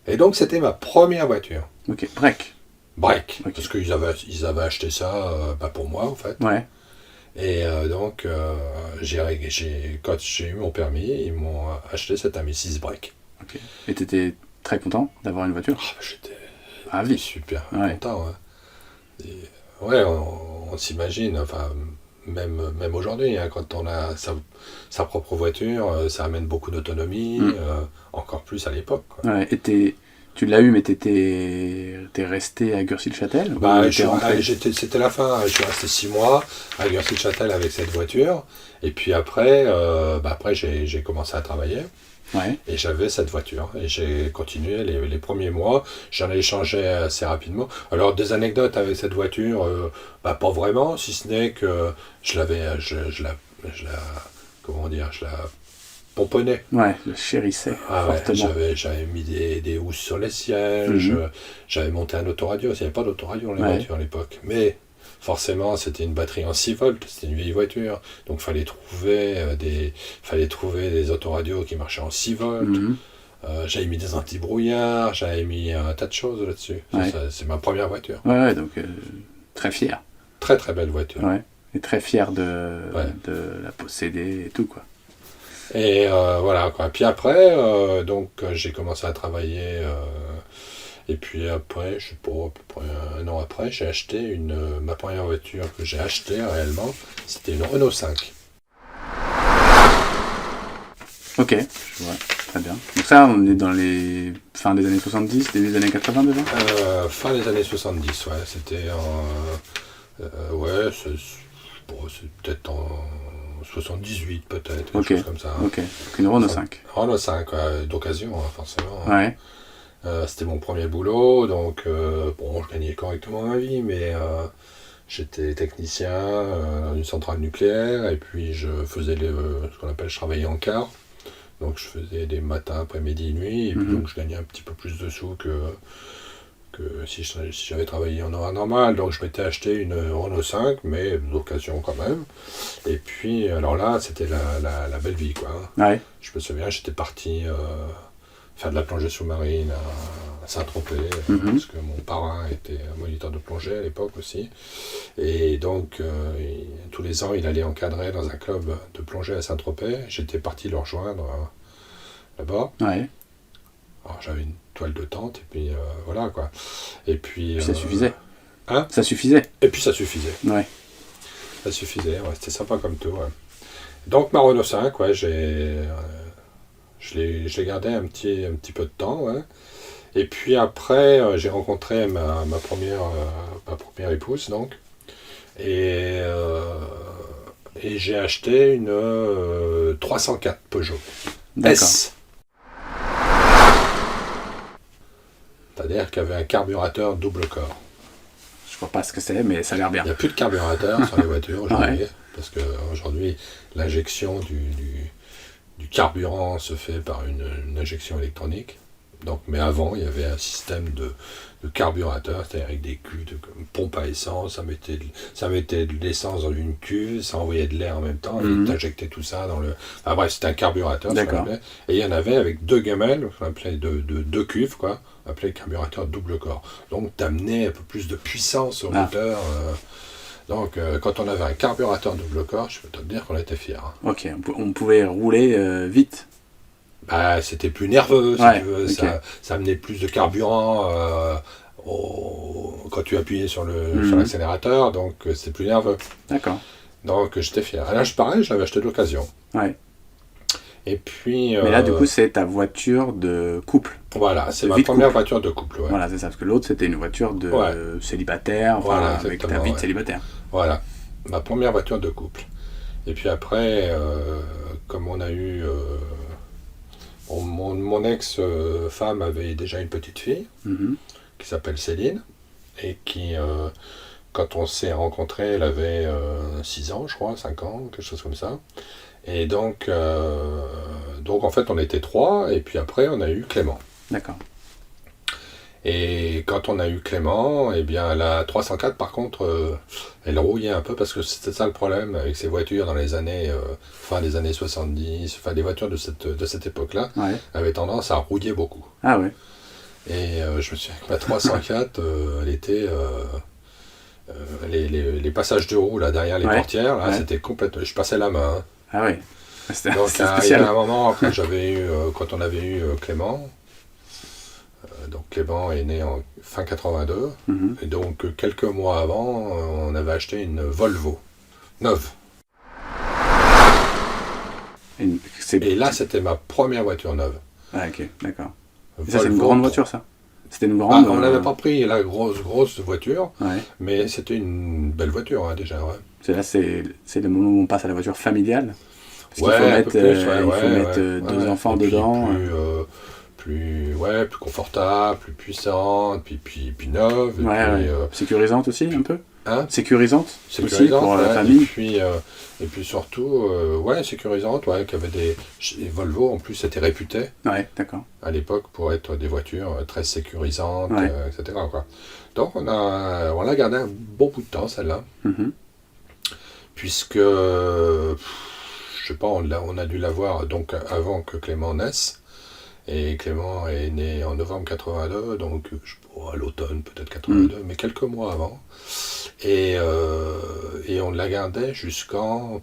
Et donc c'était ma première voiture. Ok, break. Parce qu'ils avaient acheté ça pour moi en fait. Et donc quand j'ai eu mon permis, ils m'ont acheté cette Ami 6 break. Ok. Et t'étais très content d'avoir une voiture? J'étais super content. Hein. Et, on s'imagine, enfin même aujourd'hui, hein, quand on a sa propre voiture, ça amène beaucoup d'autonomie, encore plus à l'époque. Quoi. Et tu l'as eu, mais t'es resté à Guernsey-le-Châtel? C'était la fin, je suis resté 6 mois à Guernsey-le-Châtel avec cette voiture, et puis après j'ai commencé à travailler. Et j'avais cette voiture, et j'ai continué les premiers mois, j'en ai échangé assez rapidement. Alors des anecdotes avec cette voiture, pas vraiment, si ce n'est que je la pomponnais. Je chérissais fortement. J'avais mis des housses sur les sièges, j'avais monté un autoradio, il n'y avait pas d'autoradio dans les voitures à l'époque, mais forcément c'était une batterie en 6 volts, c'était une vieille voiture, donc il fallait trouver des autoradios qui marchaient en 6 volts. J'avais mis des anti-brouillards, j'avais mis un tas de choses là-dessus. C'est ma première voiture. Donc très fier. Très très belle voiture. Et très fier de la posséder et tout quoi. Et voilà quoi. Puis après, j'ai commencé à travailler. Et puis après, je sais pas, à peu près 1 an après, j'ai acheté ma première voiture que j'ai achetée réellement, c'était une Renault 5. Ok, je vois, très bien. Donc ça, on est dans les fins des années 70, début des années 80 déjà Fin des années 70, ouais. C'était en... ouais, c'est peut-être en 78 peut-être, quelque chose comme ça. Ok, donc une Renault 5. Renault 5, d'occasion, hein, forcément. Ouais. C'était mon premier boulot, donc bon, je gagnais correctement ma vie, mais j'étais technicien dans une centrale nucléaire, et puis je faisais ce qu'on appelle, je travaillais en quart, donc je faisais des matins, après-midi, nuit, et puis donc je gagnais un petit peu plus de sous que si j'avais travaillé en horaire normal, donc je m'étais acheté une Renault 5, mais d'occasion quand même, et puis alors là, c'était la belle vie, quoi. Ouais. Je me souviens, j'étais parti... faire de la plongée sous-marine à Saint-Tropez, parce que mon parrain était moniteur de plongée à l'époque aussi. Et donc, tous les ans, il allait encadrer dans un club de plongée à Saint-Tropez. J'étais parti le rejoindre là-bas. Ouais. Alors, j'avais une toile de tente, et puis voilà, quoi. Et puis... ça suffisait. Hein ? Ça suffisait. Et puis ça suffisait. Ouais. Ça suffisait, ouais, c'était sympa comme tout, ouais. Donc, ma Renault 5, ouais, je l'ai gardé un petit peu de temps, ouais. Et puis après, j'ai rencontré ma première épouse, donc. Et j'ai acheté une 304 Peugeot. D'accord. S. C'est-à-dire qu'elle avait un carburateur double corps. Je vois pas ce que c'est, mais ça a l'air bien. Il n'y a plus de carburateur sur les voitures aujourd'hui, parce qu'aujourd'hui, l'injection du carburant se fait par une injection électronique. Donc, mais avant, il y avait un système de carburateur, c'est-à-dire avec des cuves de pompe à essence, ça mettait de l'essence dans une cuve, ça envoyait de l'air en même temps, et t'injectait tout ça dans le... Enfin bref, c'était un carburateur, D'accord. Et il y en avait avec deux gamelles, qu'on appelait deux cuves, quoi, on appelait le carburateur double corps. Donc, t'amenais un peu plus de puissance au moteur. Donc, quand on avait un carburateur double corps, je peux te dire qu'on était fiers. Hein. Ok, on pouvait rouler vite. Bah, c'était plus nerveux, si tu veux. Okay. Ça amenait plus de carburant quand tu appuyais sur l'accélérateur, donc c'était plus nerveux. D'accord. Donc, j'étais fier. Et là, pareil, je l'avais acheté d'occasion. Ouais. Et puis... Mais là, du coup, c'est ta voiture de couple. Voilà, c'est ma première voiture de couple. Ouais. Voilà, c'est ça. Parce que l'autre, c'était une voiture de célibataire, enfin, voilà, avec ta vie de célibataire. Voilà, ma première voiture de couple. Et puis après, comme on a eu... mon ex-femme avait déjà une petite fille qui s'appelle Céline, et qui, quand on s'est rencontrés, elle avait 6 ans, je crois, 5 ans, quelque chose comme ça. Et donc en fait, on était 3, et puis après, on a eu Clément. D'accord. Et quand on a eu Clément, eh bien, la 304, par contre, elle rouillait un peu, parce que c'était ça le problème avec ces voitures dans les années, fin des années 70, enfin des voitures de cette époque-là, avaient tendance à rouiller beaucoup. Ah ouais. Et je me souviens que ma 304, elle était... les passages de roue là, derrière les portières, là, c'était complètement... Je passais la main. Hein. Ah ouais. Donc il y a un moment, après, quand on avait eu Clément... Donc Clément est né en fin 82, et donc quelques mois avant, on avait acheté une Volvo, neuve. Et là, c'était ma première voiture neuve. Ah ok, d'accord. Ça, c'est une grande voiture, ça? C'était une grande... on n'avait pas pris la grosse voiture, mais c'était une belle voiture, hein, déjà. Ouais. Là, c'est le moment où on passe à la voiture familiale. Parce qu'il faut mettre deux enfants dedans. Plus confortable, plus puissante, puis neuve. Sécurisante aussi, un peu. Hein? Sécurisante aussi pour la famille. Et puis surtout, sécurisante, qui avait des Volvo, en plus, c'était réputé. Ouais, d'accord. À l'époque, pour être des voitures très sécurisantes, etc. Quoi. Donc, on l'a gardé un bon bout de temps, celle-là. Puisque, je sais pas, on a dû l'avoir donc avant que Clément naisse. Et Clément est né en novembre 82, donc à l'automne peut-être 82, mais quelques mois avant. Et on la gardait jusqu'en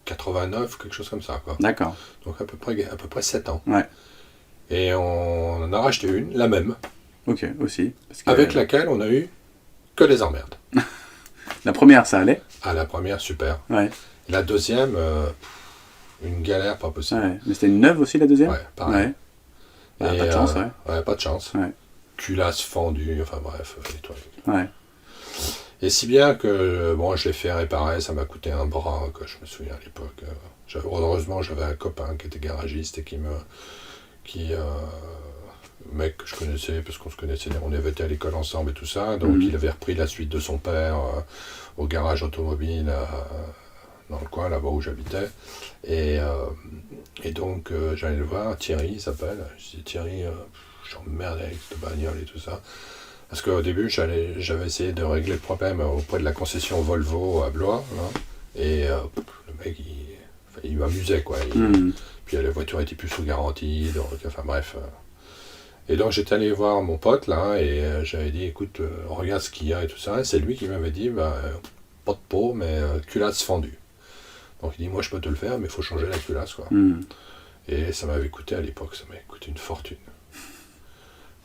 89, quelque chose comme ça, quoi. D'accord. Donc à peu près 7 ans. Ouais. Et on en a racheté une, la même. Ok, aussi. Parce que... Avec laquelle on a eu que des emmerdes. La première, ça allait? Ah, la première, super. Ouais. La deuxième, Une galère pas possible. Ouais. Mais c'était une neuve aussi, la deuxième? Ouais, pareil. Ouais. Bah, pas de chance, ouais. Ouais, pas de chance. Ouais. Culasse fendue, enfin bref, des trucs. Ouais. Et si bien que, bon, je l'ai fait réparer, ça m'a coûté un bras, quoi, je me souviens à l'époque. Heureusement, j'avais un copain qui était garagiste et mec que je connaissais, parce qu'on se connaissait, on avait été à l'école ensemble et tout ça, donc il avait repris la suite de son père au garage automobile dans le coin, là-bas où j'habitais. Et donc, j'allais le voir, Thierry, il s'appelle. Je dis, Thierry, je suis emmerdé avec cette bagnole et tout ça. Parce qu'au début, j'avais essayé de régler le problème auprès de la concession Volvo à Blois. Là, et le mec, il m'amusait, quoi. Puis la voiture était plus sous garantie, donc, enfin bref. Et donc j'étais allé voir mon pote, là, et j'avais dit, écoute, regarde ce qu'il y a et tout ça. Et c'est lui qui m'avait dit, pas de peau, mais culasse fendue. Donc il dit, moi je peux te le faire, mais il faut changer la culasse, quoi. Et ça m'avait coûté à l'époque, ça m'avait coûté une fortune.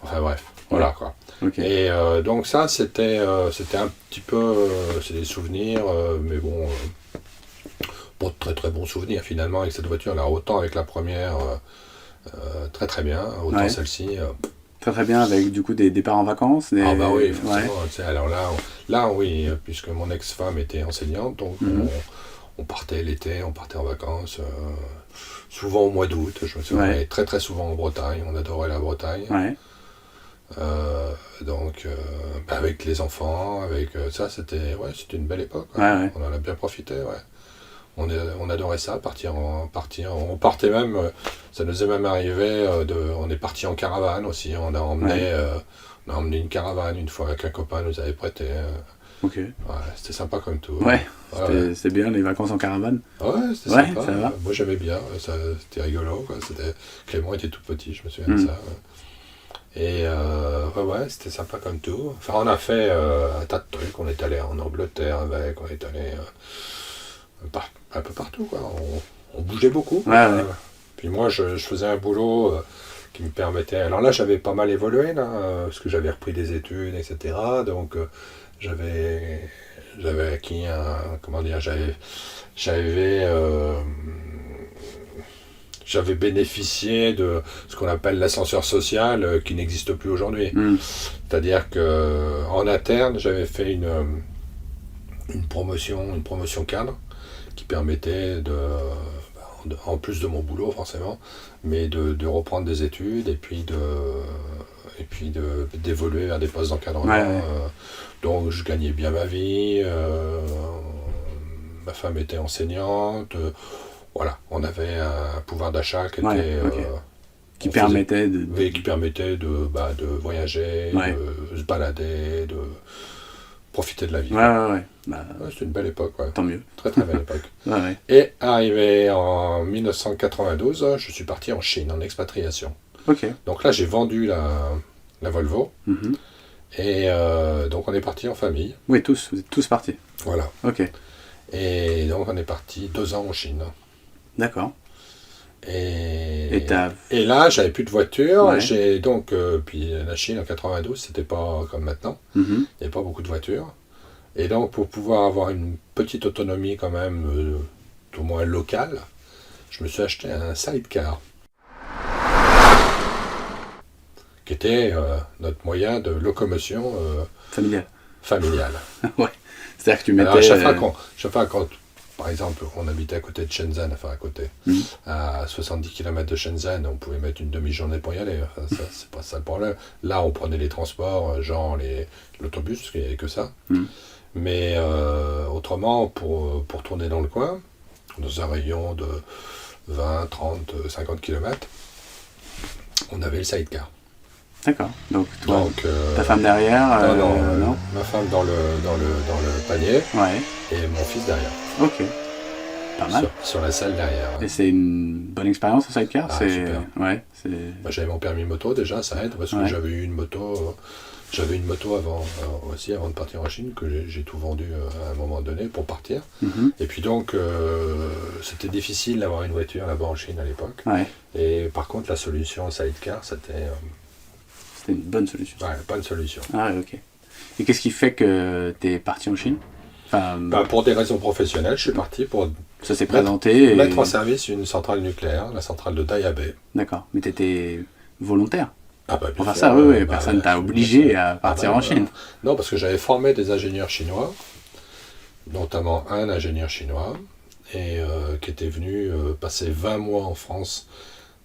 Enfin bref, voilà quoi. Okay. Et donc ça, c'était un petit peu, c'est des souvenirs, mais bon, pas de très très bons souvenirs finalement avec cette voiture là, autant avec la première, très très bien, autant celle-ci. Très très bien, avec du coup des départs en vacances. Ah bah oui, forcément. Alors là oui, puisque mon ex-femme était enseignante, donc on partait l'été, on partait en vacances, souvent au mois d'août, je me souviens, très très souvent en Bretagne, on adorait la Bretagne. Donc avec les enfants, avec ça, c'était une belle époque. On en a bien profité. On adorait ça, partir. On partait même, ça nous est même arrivé, on est parti en caravane aussi. On a emmené une caravane une fois qu'un copain nous avait prêté. C'était sympa comme tout. C'était bien les vacances en caravane. C'était sympa. Ça va. Moi j'aimais bien, c'était rigolo. Quoi. Clément était tout petit, je me souviens de ça. Et c'était sympa comme tout. Enfin, on a fait un tas de trucs. On est allé en Angleterre avec, on est allé un peu partout, quoi. On bougeait beaucoup. Puis moi, je faisais un boulot qui me permettait. Alors là, j'avais pas mal évolué, là, parce que j'avais repris des études, etc. Donc, j'avais acquis j'avais bénéficié de ce qu'on appelle l'ascenseur social qui n'existe plus aujourd'hui. C'est-à-dire qu'en interne, j'avais fait une promotion cadre qui permettait en plus de mon boulot forcément, mais de reprendre des études et puis d'évoluer vers des postes d'encadrement. Donc je gagnais bien ma vie, ma femme était enseignante. Voilà, on avait un pouvoir d'achat qui était qui permettait de voyager, de se balader, de profiter de la vie. C'était une belle époque. Tant mieux. Très très belle époque. Et arrivé en 1992, je suis parti en Chine, en expatriation. Donc là, j'ai vendu la Volvo. Et donc on est parti en famille. Oui, vous êtes tous partis. Voilà. Et donc on est parti 2 ans en Chine. D'accord. Et là, j'avais plus de voiture. J'ai donc puis la Chine en 92, c'était pas comme maintenant. Il n'y avait pas beaucoup de voitures. Et donc pour pouvoir avoir une petite autonomie quand même, au moins locale, je me suis acheté un sidecar, qui était notre moyen de locomotion familiale. C'est-à-dire que tu mettais... Alors, chaque fois quand par exemple, on habitait à côté de Shenzhen, à 70 km de Shenzhen, on pouvait mettre une demi-journée pour y aller. Enfin, ça, c'est pas ça le problème. Là, on prenait les transports, genre l'autobus, parce qu'il n'y avait que ça. Mais autrement, pour tourner dans le coin, dans un rayon de 20, 30, 50 km, on avait le sidecar. D'accord. Donc toi, ta femme derrière non, ma femme dans le panier et mon fils derrière. Pas mal. Sur la selle derrière. Et c'est une bonne expérience au sidecar. Super. J'avais mon permis moto déjà, ça aide, parce que j'avais eu une moto. J'avais une moto avant de partir en Chine, que j'ai tout vendu à un moment donné pour partir. Et puis donc, c'était difficile d'avoir une voiture là-bas en Chine à l'époque. Et par contre, la solution sidecar, c'était une bonne solution. Bonne solution. Et qu'est-ce qui fait que tu es parti en Chine? Pour des raisons professionnelles, je suis parti pour Ça s'est présenté. Mettre en service une centrale nucléaire, la centrale de Daya Bay. D'accord. Mais tu étais volontaire Ah bah, pour faire ça, oui. Personne t'a obligé à partir en Chine. Non, parce que j'avais formé des ingénieurs chinois, notamment un ingénieur chinois, et qui était venu passer 20 mois en France,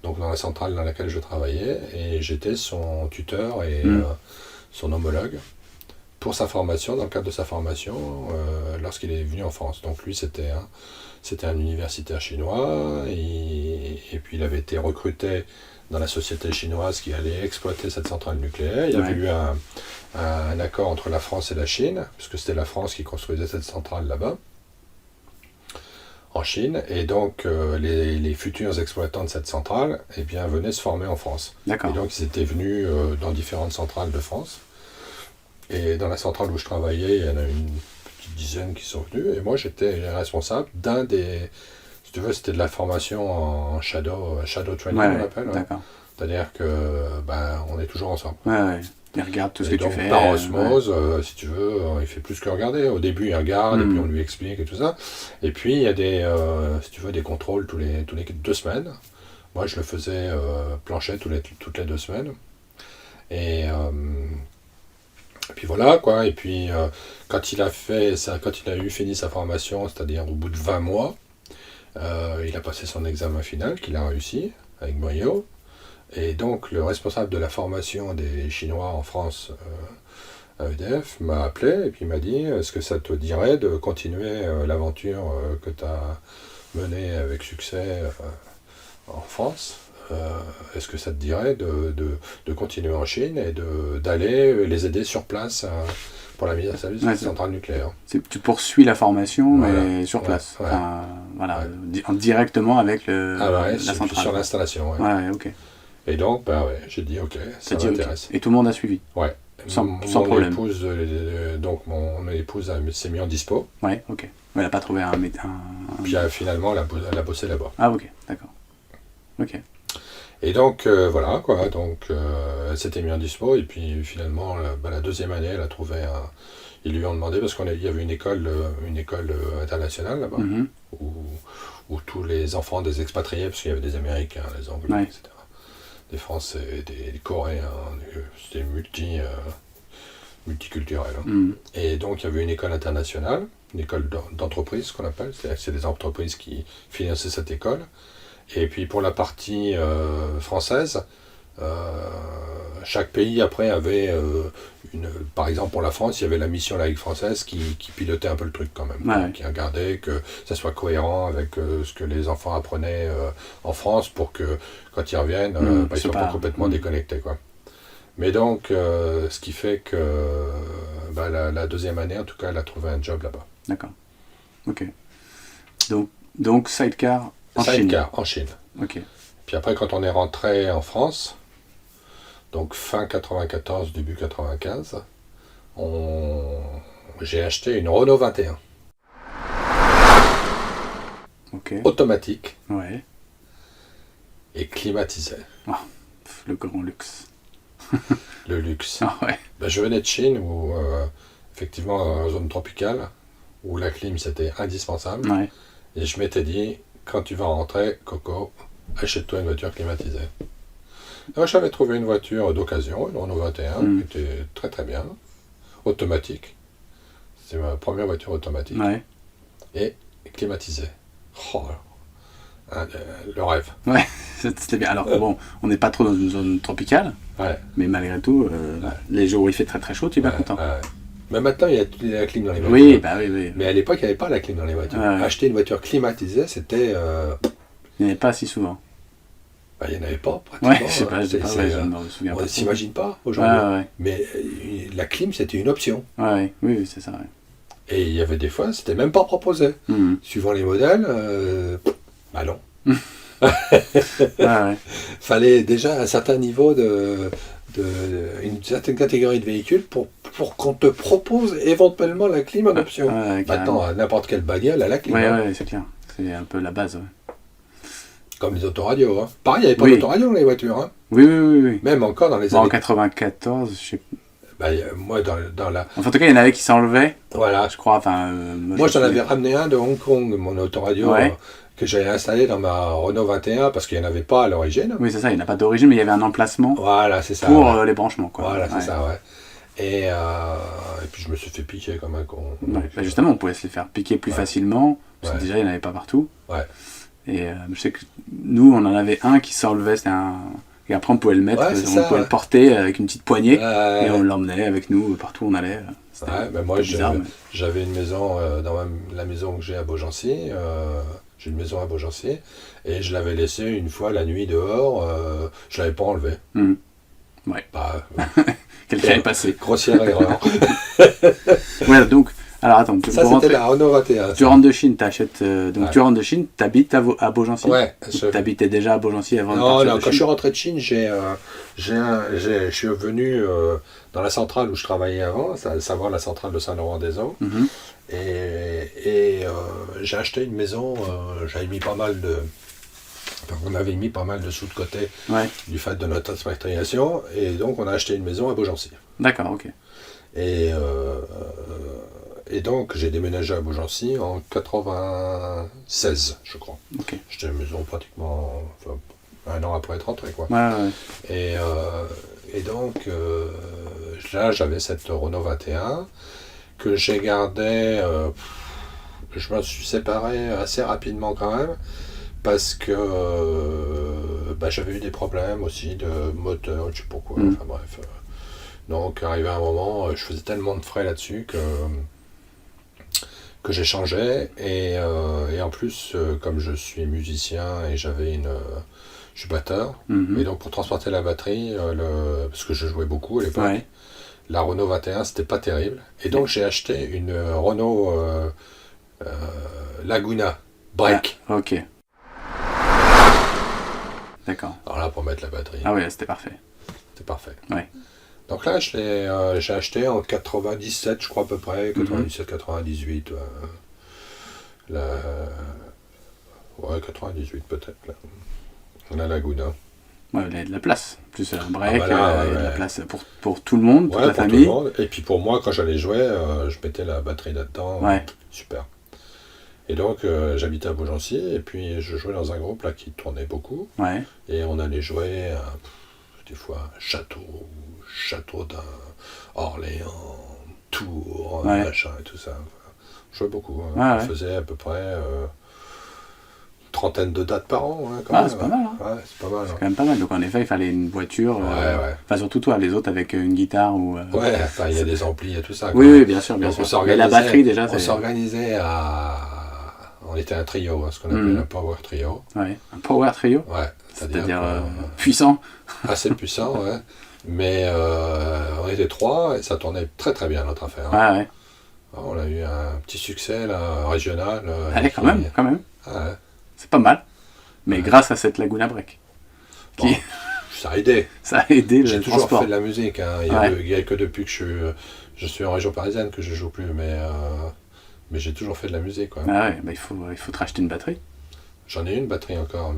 donc dans la centrale dans laquelle je travaillais, et j'étais son tuteur et son homologue pour sa formation, dans le cadre de sa formation, lorsqu'il est venu en France. Donc lui, c'était un universitaire chinois, et puis il avait été recruté dans la société chinoise qui allait exploiter cette centrale nucléaire. Il y avait eu un accord entre la France et la Chine, puisque c'était la France qui construisait cette centrale là-bas, en Chine, et donc les futurs exploitants de cette centrale venaient se former en France. D'accord. Et donc ils étaient venus dans différentes centrales de France. Et dans la centrale où je travaillais, il y en a une petite dizaine qui sont venus, et moi j'étais responsable d'un des... Si tu veux, c'était de la formation en shadow training, on appelle. D'accord. C'est-à-dire que on est toujours ensemble. Ouais. Il regarde tout ce que tu fais. Par osmose, si tu veux, il fait plus que regarder. Au début, il regarde, et puis on lui explique et tout ça. Et puis, il y a si tu veux, des contrôles tous les 2 semaines. Moi, je le faisais plancher toutes les 2 semaines. Et puis voilà, quoi. Et puis, quand il a fini sa formation, c'est-à-dire au bout de 20 mois, il a passé son examen final, qu'il a réussi, avec brio. Et donc, le responsable de la formation des Chinois en France, à EDF, m'a appelé et puis m'a dit « Est-ce que ça te dirait de continuer l'aventure que tu as menée avec succès en France ? Est-ce que ça te dirait de continuer en Chine et d'aller les aider sur place pour la mise en service de la centrale nucléaire ?» Tu poursuis la formation, mais sur place. Directement avec la centrale. Sur l'installation. Ok. Et donc, j'ai dit ok, ça m'intéresse. Et tout le monde a suivi. Ouais. Sans problème. Mon épouse s'est mise en dispo. Ouais, ok. Elle n'a pas trouvé un... Puis finalement, elle a bossé là-bas. Ah, ok, d'accord. Ok. Et donc, voilà, quoi. Donc, elle s'était mise en dispo. Et puis, finalement, la deuxième année, elle a trouvé Ils lui ont demandé, parce qu'il y avait une école internationale là-bas, où tous les enfants des expatriés, parce qu'il y avait des Américains, des Anglais, etc., des Français, des Coréens, c'était multiculturel. Et donc, il y avait une école internationale, une école d'entreprise, qu'on appelle, c'est des entreprises qui finançaient cette école. Et puis, pour la partie française, chaque pays après avait par exemple pour la France, il y avait la mission laïque française qui pilotait un peu le truc quand même, qui regardait que ça soit cohérent avec ce que les enfants apprenaient en France pour que quand ils reviennent, ils ne soient pas complètement déconnectés, quoi. Mais donc, ce qui fait que la deuxième année, en tout cas, elle a trouvé un job là-bas. D'accord. Ok. Donc sidecar en Chine. Sidecar en Chine. Ok. Puis après, quand on est rentré en France, donc fin 94, début 95, j'ai acheté une Renault 21. Ok. Automatique. Ouais. Et climatisée. Le grand luxe. Le luxe. Ah ouais. Je venais de Chine, où effectivement, en zone tropicale, où la clim c'était indispensable. Ouais. Et je m'étais dit, quand tu vas rentrer, Coco, achète-toi une voiture climatisée. Alors, j'avais trouvé une voiture d'occasion, une Renault 21, qui était très très bien, automatique. C'est ma première voiture automatique. Ouais. Et climatisée. Le rêve. Ouais, c'était bien. Alors bon, on n'est pas trop dans une zone tropicale, mais malgré tout, les jours où il fait très très chaud, tu es bien content. Mais maintenant, il y a la clim dans les voitures. Oui. Mais à l'époque, il n'y avait pas la clim dans les voitures. Acheter une voiture climatisée, c'était... Il n'y en avait pas si souvent. Il n'y en avait pas, pratiquement. Ouais, je sais pas, je me souviens pas. On ne s'imagine pas aujourd'hui. Ouais. Mais la clim, c'était une option. Oui, c'est ça. Ouais. Et il y avait des fois, c'était même pas proposé. Suivant les modèles, non. Fallait déjà un certain niveau une certaine catégorie de véhicules pour qu'on te propose éventuellement la clim en option. Maintenant, n'importe quelle bagnole a la clim. Oui, c'est clair. C'est un peu la base. Comme les autoradios. Pareil, il n'y avait pas d'autoradio dans les voitures. Oui. Même encore dans les années... En 94, je sais Moi, dans la... Enfin, en tout cas, il y en avait qui s'enlevaient, Voilà. je crois. Enfin, Moi, j'en avais ramené un de Hong Kong, mon autoradio, que j'avais installé dans ma Renault 21, parce qu'il n'y en avait pas à l'origine. Oui, c'est ça, il n'a pas d'origine, mais il y avait un emplacement Voilà, c'est ça, pour les branchements, quoi. Voilà, c'est ça, ouais. Et puis je me suis fait piquer comme un con. Justement, on pouvait se les faire piquer plus facilement, parce que déjà, il n'y en avait pas partout. Ouais. Et je sais que nous, on en avait un qui s'enlevait, et après on pouvait le mettre, on pouvait le porter avec une petite poignée, et on l'emmenait avec nous partout où on allait. Mais moi, j'avais une maison, dans la maison que j'ai à Beaugency, j'ai une maison à Beaugency, et je l'avais laissé une fois la nuit dehors, je l'avais pas enlevé. Ouais. Quelqu'un est passé. Grossière erreur. Ouais, donc, alors attends, ça c'était la Renault 21. Tu rentres de Chine, t'achètes. Tu rentres de Chine, t'habites à Beaugency. Ouais. T'habitais déjà à Beaugency avant de partir de Chine. Quand je suis rentré de Chine, je suis venu dans la centrale où je travaillais avant, à savoir la centrale de Saint-Laurent-des-Eaux. Et j'ai acheté une maison, j'avais mis pas mal de... Enfin, on avait mis pas mal de sous de côté du fait de notre expatriation, et donc on a acheté une maison à Beaugency. D'accord, ok. Et donc j'ai déménagé à Beaugency en 96, je crois. Okay. J'étais à la maison pratiquement un an après être rentré, quoi. Et donc là j'avais cette Renault 21 que j'ai gardée. Je me suis séparé assez rapidement quand même. Parce que j'avais eu des problèmes aussi de moteur, je sais pas pourquoi, enfin bref. Donc arrivé à un moment, je faisais tellement de frais là-dessus que j'ai changé. Et en plus, comme je suis musicien et je suis batteur, et donc pour transporter la batterie, parce que je jouais beaucoup à l'époque, la Renault 21 c'était pas terrible. Et donc j'ai acheté une Renault Laguna Break. Ah, ok. D'accord. Alors là, pour mettre la batterie. Ah oui, c'était parfait. C'était parfait. Ouais. Donc là, j'ai acheté en 97, je crois à peu près, 97-98. 98 peut-être. La Laguna. Ouais, il y a de la place. Plus un break, il y a de la place pour tout le monde, toute la famille. Tout le monde. Et puis pour moi, quand j'allais jouer, je mettais la batterie là-dedans. Super. Et donc j'habitais à Beaugency et puis je jouais dans un groupe là qui tournait beaucoup. Et on allait jouer des fois Château d'un Orléans, Tours, machin et tout ça. Enfin, je jouais beaucoup. On faisait à peu près trentaine de dates par an. C'est pas mal. C'est pas mal. C'est quand même pas mal. Donc en effet, il fallait une voiture. Enfin surtout toi, les autres avec une guitare ou. Il y a des amplis et tout ça. Oui, bien sûr. Mais la batterie déjà. On s'organisait à. On était un trio, ce qu'on appelait un power trio. Ouais, un power trio. Ouais, c'est-à-dire puissant. Assez puissant, ouais. Mais on était trois et ça tournait très très bien notre affaire. On a eu un petit succès là, régional. Allez, quand même. Ouais. C'est pas mal. Mais grâce à cette Laguna Break. Ça a aidé. Ça a aidé le J'ai toujours transport. fait de la musique. Il y a que depuis que je suis en région parisienne que je joue plus, mais j'ai toujours fait de la musique. Il faut te racheter une batterie. J'en ai une batterie encore,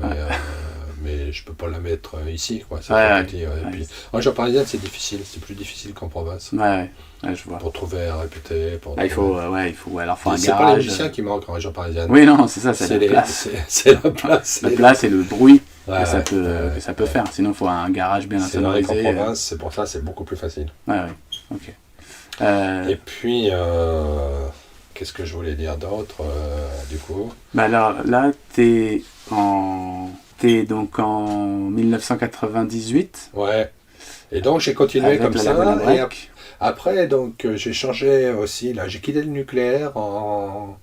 mais je peux pas la mettre ici, quoi. C'est petit. Et puis, en région parisienne, c'est difficile, c'est plus difficile qu'en province. Je vois. Pour trouver un réputé. Il faut un garage. C'est pas les musiciens qui manquent en région parisienne. Oui, non, c'est ça, c'est la place. C'est la place. La place et le bruit que ça peut faire. Sinon, il faut un garage bien insonorisé. C'est vrai qu'en province, c'est pour ça, c'est beaucoup plus facile. Ok. Et puis, qu'est-ce que je voulais dire d'autre, du coup ? Alors là, t'es donc en 1998. Ouais. Et donc j'ai continué comme ça. Et après, donc j'ai changé aussi. Là, j'ai quitté le nucléaire en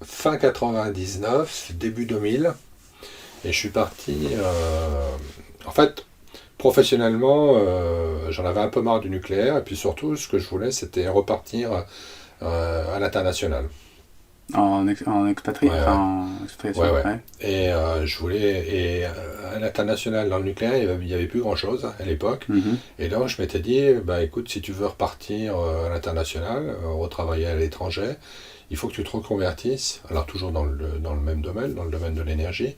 fin 99, début 2000, et je suis parti. En fait, professionnellement, j'en avais un peu marre du nucléaire, et puis surtout, ce que je voulais, c'était repartir à l'international. En expatriation. Et je voulais. Et à l'international, dans le nucléaire, il n'y avait plus grand-chose à l'époque. Et donc, je m'étais dit, écoute, si tu veux repartir à l'international, retravailler à l'étranger, il faut que tu te reconvertisses. Alors, toujours dans le même domaine, dans le domaine de l'énergie.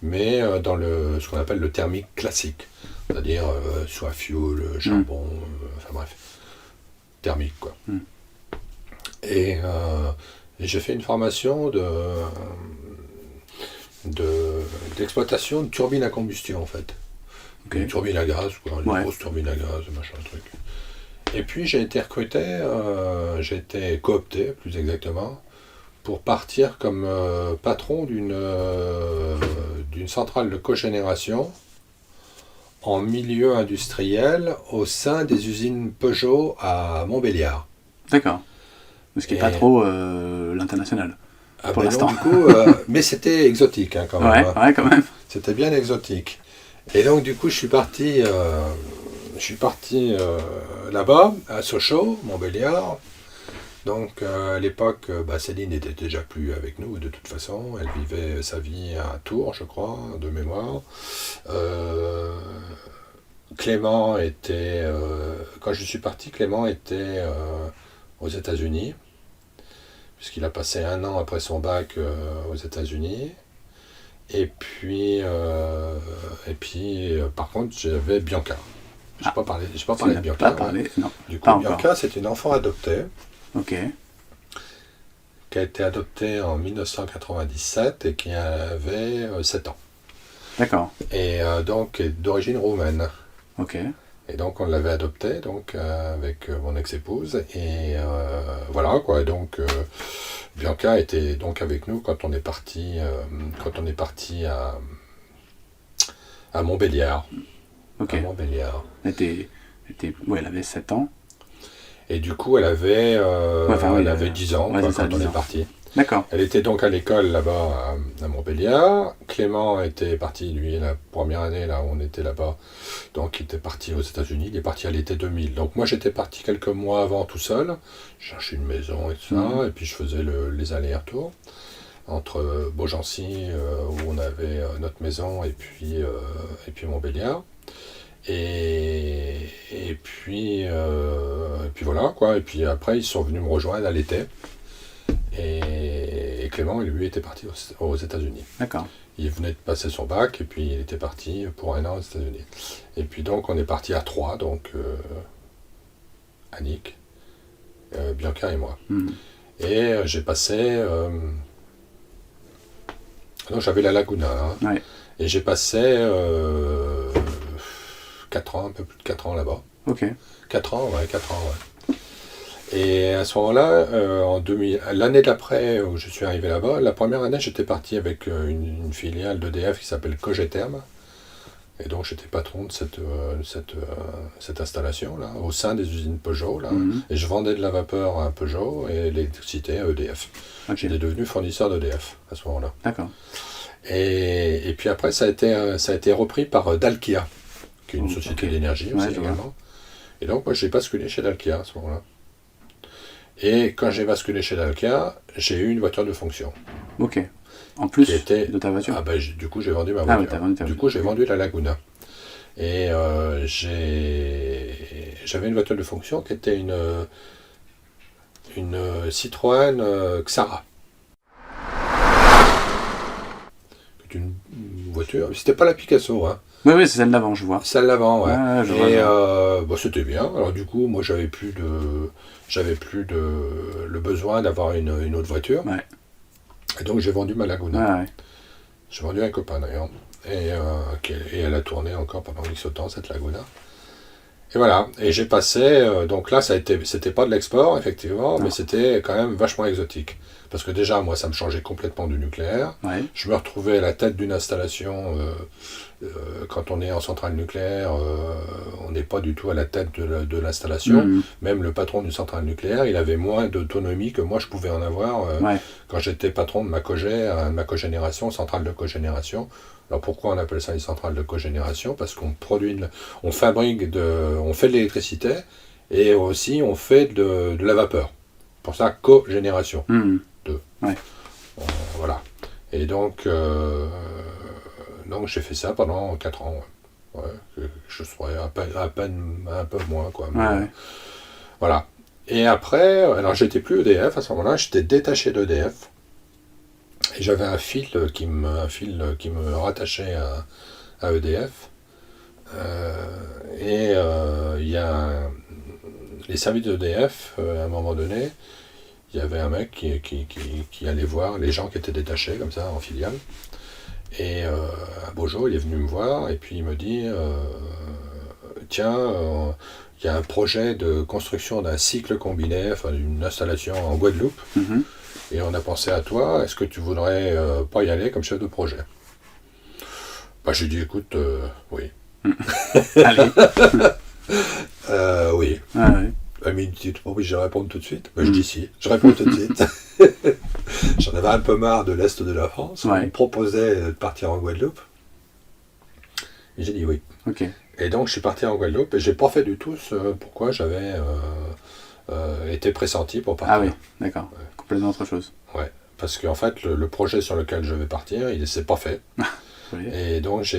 mais dans ce qu'on appelle le thermique classique, c'est-à-dire soit fioul, charbon, enfin bref, thermique quoi. Et j'ai fait une formation d'exploitation de turbines à combustion en fait. Okay. Une turbine à gaz, quoi, une grosse turbine à gaz, machin truc. Et puis j'ai été recruté, j'ai été coopté plus exactement, pour partir comme patron d'une centrale de cogénération en milieu industriel au sein des usines Peugeot à Montbéliard. D'accord. Ce qui n'est pas trop l'international. Pour l'instant. Non, du coup, mais c'était exotique quand même. Ouais, quand même. C'était bien exotique. Et donc du coup je suis parti là-bas, à Sochaux, Montbéliard. Donc à l'époque, Céline n'était déjà plus avec nous de toute façon. Elle vivait sa vie à Tours, je crois, de mémoire. Clément était... quand je suis parti, Clément était aux États-Unis, puisqu'il a passé 1 an après son bac aux États-Unis. Et puis par contre, j'avais Bianca. Je n'ai pas parlé de Bianca. Non, du coup, Bianca, c'est une enfant adoptée. Ok. Qui a été adoptée en 1997 et qui avait 7 ans. D'accord. Et donc, d'origine roumaine. Ok. Et donc, on l'avait adoptée avec mon ex-épouse. Et voilà, quoi. Donc, Bianca était donc avec nous quand on est parti à Montbéliard. Ok. À Montbéliard. Elle avait 7 ans. Et du coup, elle avait 10 ans quand on est parti. D'accord. Elle était donc à l'école là-bas à Montbéliard. Clément était parti, lui, la première année là où on était là-bas. Donc il était parti aux États-Unis, il est parti à l'été 2000. Donc moi j'étais parti quelques mois avant tout seul. Je cherchais une maison et tout ça. Et puis je faisais les allers-retours entre Beaugency, où on avait notre maison, et puis Montbéliard. Et puis voilà quoi. Et puis après ils sont venus me rejoindre à l'été. Et Clément, lui, était parti aux États-Unis. D'accord. Il venait de passer son bac et puis il était parti pour 1 an aux États-Unis. Et puis donc on est parti à 3, donc Annick, Bianca et moi. Et j'ai passé... non, j'avais la Laguna. Hein. Ouais. Et j'ai passé 4 ans, un peu plus de 4 ans là-bas. Ok. 4 ans, ouais. Et à ce moment-là, l'année d'après où je suis arrivé là-bas, la première année j'étais parti avec une filiale d'EDF qui s'appelle Cogeterm. Et donc j'étais patron de cette installation-là, au sein des usines Peugeot. Là. Et je vendais de la vapeur à Peugeot et l'électricité à EDF. Okay. J'étais devenu fournisseur d'EDF à ce moment-là. D'accord. Et puis après ça a été repris par Dalkia, qui est une société d'énergie aussi également. Et donc moi j'ai basculé chez Dalkia à ce moment-là. Et quand j'ai basculé chez Dalkia, j'ai eu une voiture de fonction. Ok. En plus de ta voiture. Du coup, j'ai vendu ma voiture. Du coup, j'ai vendu la Laguna. Et j'avais une voiture de fonction qui était une Citroën Xara. C'est une voiture. C'était pas la Picasso, hein. Oui, c'est celle d'avant, je vois. Celle d'avant, ouais. Et c'était bien. Alors du coup, moi, j'avais plus le besoin d'avoir une autre voiture. Ouais. Et donc, j'ai vendu ma Laguna. Ouais. J'ai vendu à un copain, d'ailleurs. Et elle a tourné encore pendant X temps, cette Laguna. Et voilà. Et j'ai passé... donc là, c'était pas de l'export, effectivement, mais c'était quand même vachement exotique. Parce que déjà, moi, ça me changeait complètement du nucléaire. Ouais. Je me retrouvais à la tête d'une installation... quand on est en centrale nucléaire, on n'est pas du tout à la tête de l'installation. Même le patron d'une centrale nucléaire, il avait moins d'autonomie que moi je pouvais en avoir quand j'étais patron de ma cogénération, centrale de cogénération. Alors pourquoi on appelle ça une centrale de cogénération ? Parce qu'on produit, on fait de l'électricité et aussi on fait de la vapeur. Pour ça, cogénération. Voilà. Et donc j'ai fait ça pendant 4 ans. Je serais à peine un peu moins, quoi. Mais, voilà. Et après, alors j'étais plus EDF à ce moment-là, j'étais détaché d'EDF. Et j'avais un fil qui me rattachait à EDF. Il y a les services d'EDF, à un moment donné, il y avait un mec qui allait voir les gens qui étaient détachés, comme ça, en filiale. Et un beau jour, il est venu me voir, et puis il me dit tiens, il y a un projet de construction d'un cycle combiné, enfin d'une installation en Guadeloupe, et on a pensé à toi, est-ce que tu voudrais pas y aller comme chef de projet? J'ai dit, écoute, oui. Allez. Oui. Ah, ouais. Mais tu n'es pas obligé de répondre tout de suite. Je dis si, je réponds tout de suite. J'en avais un peu marre de l'Est de la France. On me proposait de partir en Guadeloupe. Et j'ai dit oui. Okay. Et donc je suis parti en Guadeloupe et j'ai pas fait du tout ce pourquoi j'avais été pressenti pour partir. Ah oui, d'accord. Ouais. Complètement autre chose. Ouais, parce qu'en fait le projet sur lequel je vais partir, il ne s'est pas fait. Oui. Et donc je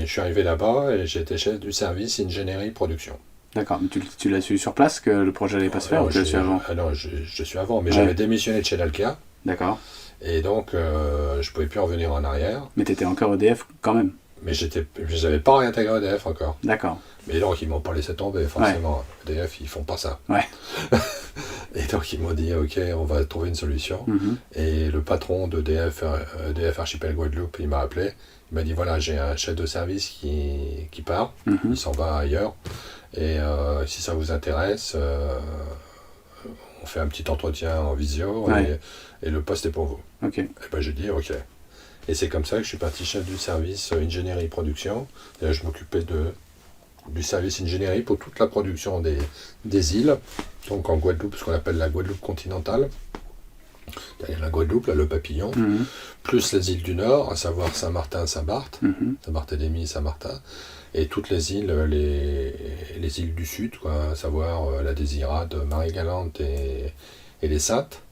suis arrivé là-bas et j'étais chef du service ingénierie production. D'accord, mais tu l'as su sur place que le projet n'allait pas se faire ou tu l'as su avant? Non, je suis avant, mais j'avais démissionné de chez Dalkia. D'accord. Et donc je pouvais plus revenir en arrière. Mais tu étais encore EDF quand même? Mais je n'avais pas réintégré EDF encore. D'accord. Mais donc ils m'ont pas laissé tomber, forcément. Ouais. EDF, ils font pas ça. Ouais. Et donc ils m'ont dit, ok, on va trouver une solution. Et le patron d'EDF Archipel Guadeloupe, il m'a appelé. Il m'a dit, voilà, j'ai un chef de service qui part. Il s'en va ailleurs. Et si ça vous intéresse, on fait un petit entretien en visio et le poste est pour vous. Okay. Et ben j'ai dit, ok. Et c'est comme ça que je suis parti chef du service ingénierie production. Et là, je m'occupais du service ingénierie pour toute la production des îles, donc en Guadeloupe, ce qu'on appelle la Guadeloupe continentale. Il y a la Guadeloupe, là, le Papillon, plus les îles du Nord, à savoir Saint-Martin, Saint-Barth, Saint-Barthélemy, Saint-Martin, et toutes les îles, les îles du Sud, quoi, à savoir la Désirade, Marie-Galante et les Saintes.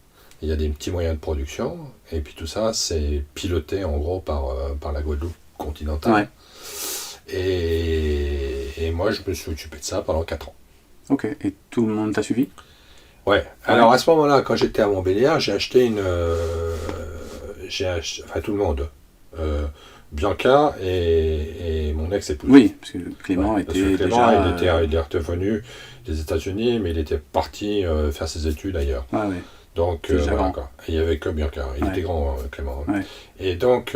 Il y a des petits moyens de production, et puis tout ça, c'est piloté en gros par la Guadeloupe continentale. Ouais. Et moi, je me suis occupé de ça pendant 4 ans. Ok, et tout le monde t'a suivi? Ouais. Alors à ce moment-là, quand j'étais à Montbéliard, j'ai acheté enfin tout le monde. Bianca et mon ex-épouse. Oui, parce que Clément il était revenu des États-Unis, mais il était parti faire ses études ailleurs. Ah, ouais. Donc voilà quoi. Et il n'y avait que Bianca. Il était grand, Clément. Ouais. Et donc,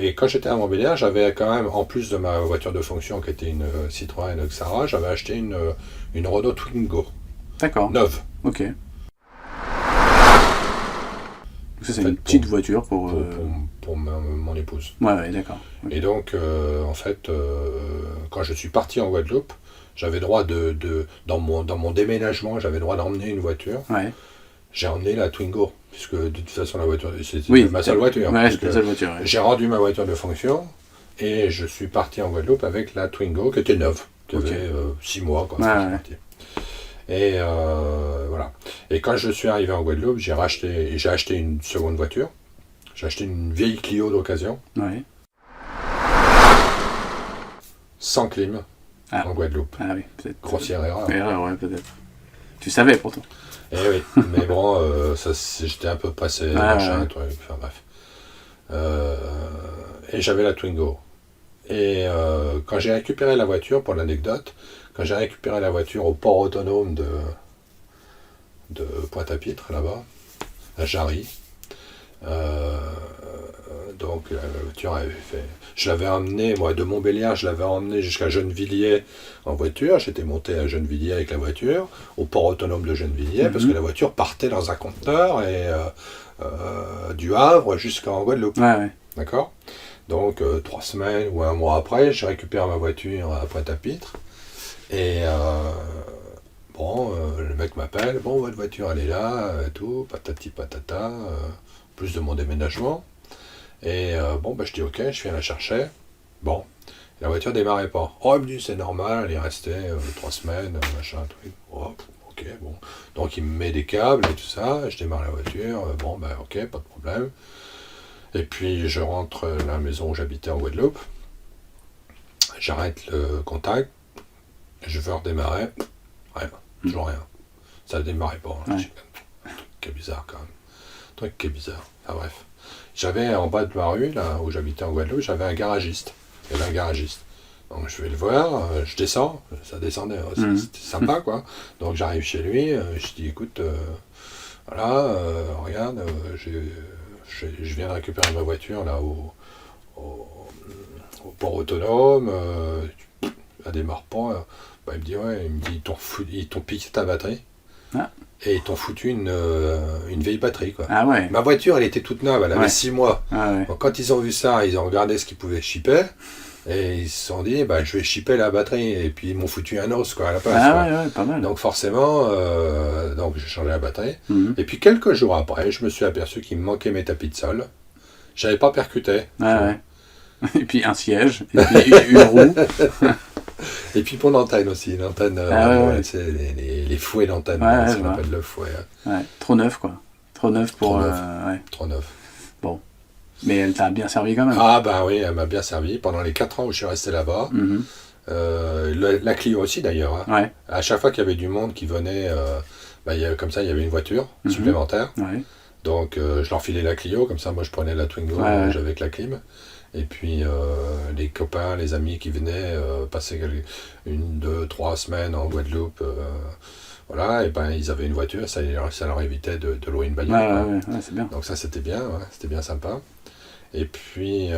et quand j'étais à Montbéliard, j'avais quand même, en plus de ma voiture de fonction qui était une Citroën Xara, j'avais acheté une Renault Twingo. D'accord. Neuve. Ok. Donc ça, c'est une petite voiture pour mon épouse. Ouais, d'accord. Okay. Et donc, en fait, quand je suis parti en Guadeloupe, j'avais droit dans mon déménagement, j'avais droit d'emmener une voiture. Ouais. J'ai emmené la Twingo, puisque de toute façon, la voiture, c'était ma seule voiture. Ouais, c'était la seule voiture. Ouais. J'ai rendu ma voiture de fonction et je suis parti en Guadeloupe avec la Twingo qui était neuve, qui avait 6 mois quand je suis parti. Et voilà. Et quand je suis arrivé en Guadeloupe, j'ai acheté une seconde voiture. J'ai acheté une vieille Clio d'occasion. Ouais. Sans clim en Guadeloupe. Ah oui, peut-être. Grossière erreur. Erreur, ouais, peut-être. Tu savais pourtant. Eh oui, mais bon, j'étais un peu pressé, truc, enfin bref. Et j'avais la Twingo. Et quand j'ai récupéré la voiture, pour l'anecdote, quand j'ai récupéré la voiture au port autonome de Pointe-à-Pitre, là-bas, à Jarry, donc la voiture avait fait... Je l'avais emmenée, moi, de Montbéliard, je l'avais emmenée jusqu'à Gennevilliers en voiture. J'étais monté à Gennevilliers avec la voiture, au port autonome de Gennevilliers, parce que la voiture partait dans un conteneur et du Havre jusqu'en Guadeloupe. Ouais. D'accord ? Donc 3 semaines ou 1 mois après, je récupère ma voiture à Pointe-à-Pitre. Et le mec m'appelle, bon, votre voiture elle est là, tout, patati patata, plus de mon déménagement. Et je dis ok, je viens la chercher. Bon, la voiture démarrait pas. Oh, il me dit c'est normal, elle est restée 3 semaines, machin, truc. Oh, ok, bon. Donc il me met des câbles et tout ça, je démarre la voiture, ok, pas de problème. Et puis je rentre à la maison où j'habitais en Guadeloupe. J'arrête le contact. Je veux redémarrer. Rien. Toujours rien. Ça ne démarrait pas. C'est bizarre quand même. truc qui est bizarre. Enfin bref. J'avais en bas de ma rue, là où j'habitais en Guadeloupe, j'avais un garagiste. Il y avait un garagiste. Donc je vais le voir, je descends, ça descendait, c'était sympa quoi. Donc j'arrive chez lui, je dis écoute, voilà, regarde, je viens de récupérer ma voiture là au port autonome, elle démarre pas. Bah, il me dit ouais, ils t'ont piqué ta batterie. Ah. Et ils t'ont foutu une vieille batterie quoi. Ah ouais. Ma voiture elle était toute neuve, elle avait 6 mois. Ah ouais. Donc quand ils ont vu ça, ils ont regardé ce qu'ils pouvaient shipper. Et ils se sont dit, bah, je vais shipper la batterie. Et puis ils m'ont foutu un os quoi, à la place. Ah ouais, pas mal. Donc forcément, donc j'ai changé la batterie. Et puis quelques jours après, je me suis aperçu qu'il me manquait mes tapis de sol. J'avais pas percuté. Ah ouais. Et puis un siège, et puis une roue. Et puis pour l'antenne aussi. L'antenne, c'est les fouets d'antenne, ce qu'on appelle le fouet. Ouais. Trop neuf quoi. Trop neuf pour... Trop neuf. Bon. Mais elle t'a bien servi quand même. Ah bah oui, elle m'a bien servi. Pendant les 4 ans où je suis resté là-bas, la Clio aussi d'ailleurs. Hein. Ouais. À chaque fois qu'il y avait du monde qui venait, comme ça il y avait une voiture supplémentaire. Ouais. Donc je leur filais la Clio, comme ça moi je prenais la Twingo avec la clim. Et puis les copains, les amis qui venaient passer 1, 2, 3 semaines en Guadeloupe, voilà, et ben ils avaient une voiture, ça leur évitait de louer une bagnole. Ouais, c'est bien. Donc ça c'était bien sympa. Et puis,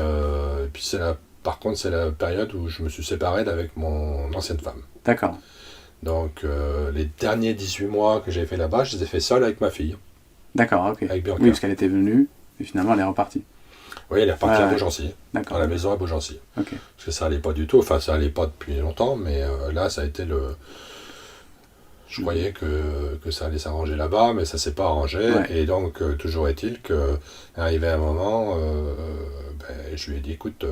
par contre, c'est la période où je me suis séparé d'avec mon ancienne femme. D'accord. Donc, les derniers 18 mois que j'ai fait là-bas, je les ai fait seul avec ma fille. D'accord, ok. Avec Bianca. Oui, parce qu'elle était venue, et finalement, elle est repartie. Oui, elle est repartie à Beaugency, dans la maison à Beaugency. Okay. Parce que ça allait pas du tout, enfin, ça allait pas depuis longtemps, mais là, ça a été le... Je croyais que ça allait s'arranger là-bas, mais ça s'est pas arrangé. Ouais. Et donc, toujours est-il qu'arrivé un moment, je lui ai dit, écoute,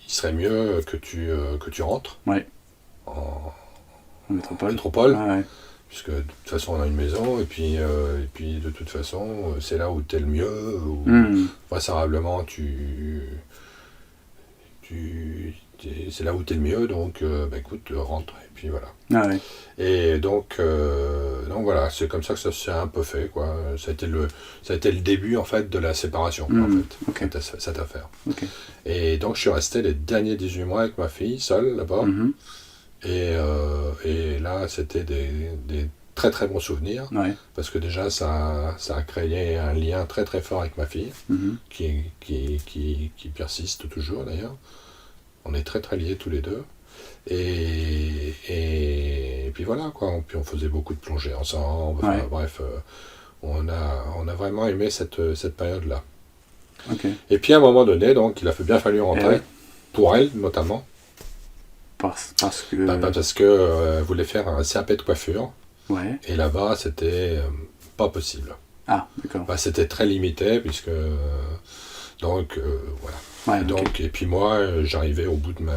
il serait mieux que tu rentres en métropole. Ah, ouais. Puisque de toute façon, on a une maison, et puis de toute façon, c'est là où tu es le mieux, où vraisemblablement, c'est là où tu es le mieux, donc écoute, rentre, et puis voilà. Ah ouais. Et donc voilà, c'est comme ça que ça s'est un peu fait, quoi. Ça a été le début, en fait, de la séparation, en fait, cette affaire. Okay. Et donc, je suis resté les derniers 18 mois avec ma fille, seule, là-bas. Et là, c'était des très très bons souvenirs, parce que déjà, ça a créé un lien très très fort avec ma fille, qui persiste toujours, d'ailleurs. On est très très liés tous les deux. Et puis voilà quoi, puis on faisait beaucoup de plongées ensemble, bref, on a vraiment aimé cette période-là. Okay. Et puis à un moment donné, donc, il a bien fallu rentrer, pour elle notamment, parce que... parce que voulait faire un CAP de coiffure, et là-bas c'était pas possible. Ah, d'accord. C'était très limité, puisque... donc voilà. Ouais, donc, et puis moi, j'arrivais au bout de ma...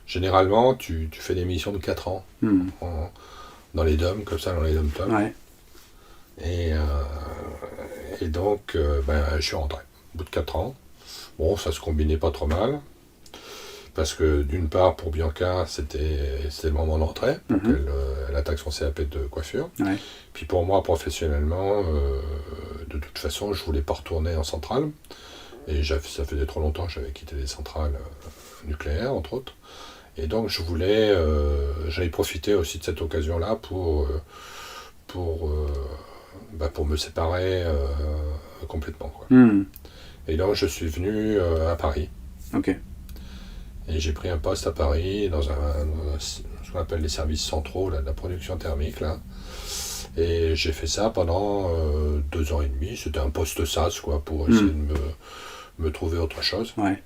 Généralement, tu fais des missions de 4 ans dans les DOM, comme ça, dans les DOM-TOM. Ouais. Et donc, je suis rentré au bout de 4 ans. Bon, ça se combinait pas trop mal. Parce que d'une part, pour Bianca, c'était le moment d'entrée. Donc elle attaque son CAP de coiffure. Ouais. Puis pour moi, professionnellement, de toute façon, je voulais pas retourner en centrale. Et ça faisait trop longtemps que j'avais quitté les centrales nucléaires, entre autres. Et donc j'avais profité aussi de cette occasion-là pour me séparer complètement, quoi. Et donc je suis venu à Paris. Okay. Et j'ai pris un poste à Paris dans ce qu'on appelle les services centraux, là, de la production thermique, là. Et j'ai fait ça pendant 2 ans et demi. C'était un poste SAS, quoi, pour essayer de me trouver autre chose. Ouais.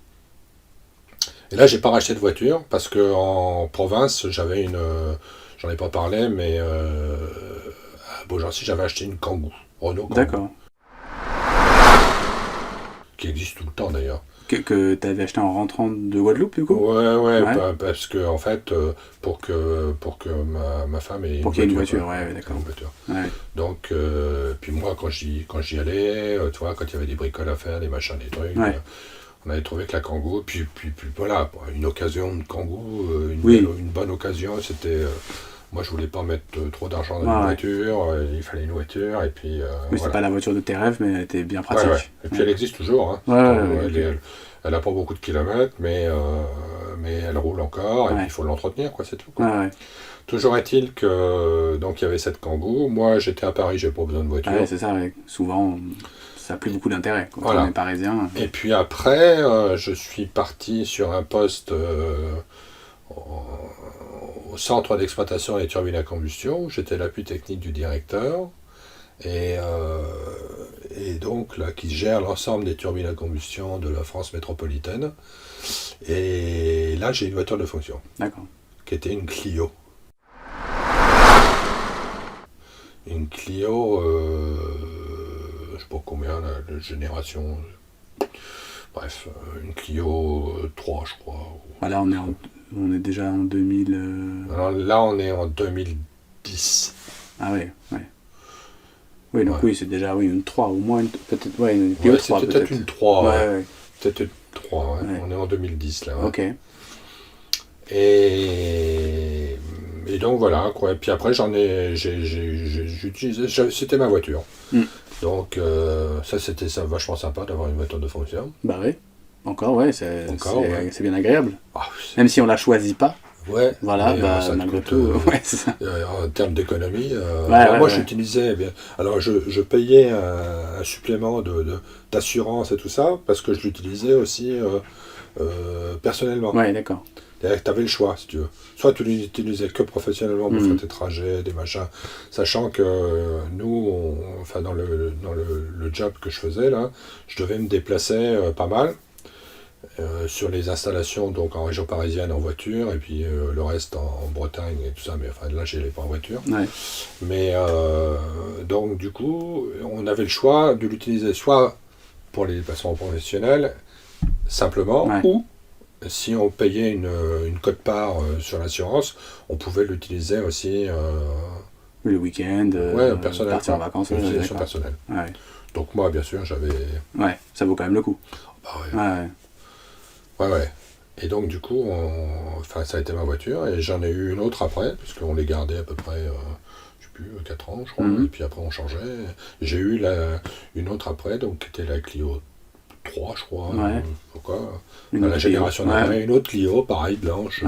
Et là, j'ai pas racheté de voiture, parce qu'en province, j'avais j'en ai pas parlé, mais à Beaugency, j'avais acheté une Kangoo, Renault Kangoo. D'accord. Qui existe tout le temps, d'ailleurs. Que tu avais acheté en rentrant de Guadeloupe, du coup ? Ouais. Parce que, en fait, pour que ma femme ait pour qu'il y ait une voiture, d'accord. Une voiture. Ouais. Donc, puis moi, quand j'y allais, tu vois, quand il y avait des bricoles à faire, des machins, des trucs, on avait trouvé que la Kangoo, puis voilà, une occasion de Kangoo, une bonne occasion, c'était moi je voulais pas mettre trop d'argent dans une voiture, il fallait une voiture, et puis... oui, c'est pas la voiture de tes rêves, mais elle était bien pratique. Et puis elle existe toujours, hein. Elle a pas beaucoup de kilomètres, mais elle roule encore, et puis il faut l'entretenir, quoi, c'est tout. Quoi. Toujours est-il que, donc il y avait cette Kangoo, moi j'étais à Paris, j'ai pas besoin de voiture. C'est ça, souvent... Ça n'a plus beaucoup d'intérêt quand on est parisien. Et puis après, je suis parti sur un poste au centre d'exploitation des turbines à combustion, où j'étais l'appui technique du directeur, et donc là, qui gère l'ensemble des turbines à combustion de la France métropolitaine. Et là, j'ai une voiture de fonction. D'accord. Qui était une Clio. Une Clio... je sais pas combien, la génération, bref, une Clio 3, je crois. Voilà, on est déjà en 2000... Alors là, on est en 2010. Ah ouais. Oui, donc oui, c'est déjà une 3, au moins, peut-être, une Clio 3, c'était peut-être une 3, Peut-être une 3, on est en 2010, là. Ok. Et donc voilà, quoi. Et puis après, j'utilisais, c'était ma voiture. Donc c'était vachement sympa d'avoir une voiture de fonction. Bah oui, c'est bien agréable. Même si on la choisit pas. Ouais. Voilà, malgré tout. En termes d'économie, moi j'utilisais. Alors je payais un supplément d'assurance et tout ça parce que je l'utilisais aussi personnellement. Ouais, d'accord. C'est-à-dire que tu avais le choix, si tu veux. Soit tu l'utilisais que professionnellement pour faire tes trajets, des machins, sachant que nous, dans le job que je faisais, là, je devais me déplacer pas mal sur les installations, donc en région parisienne en voiture, et puis le reste en Bretagne et tout ça, mais enfin là, je n'allais pas en voiture. Ouais. Mais donc, du coup, on avait le choix de l'utiliser soit pour les déplacements professionnels, simplement, ou si on payait une quote-part sur l'assurance, on pouvait l'utiliser aussi le week-end, personnel, partir en vacances. Utilisation personnelle. Ouais. Donc moi, bien sûr, j'avais... Ouais, ça vaut quand même le coup. Ouais. Et donc du coup, ça a été ma voiture, et j'en ai eu une autre après, puisqu'on les gardait à peu près, je sais plus, 4 ans, je crois, et puis après on changeait. J'ai eu une autre après, donc qui était la Clio 3, je crois, la génération d'après, une autre Clio, pareil, blanche.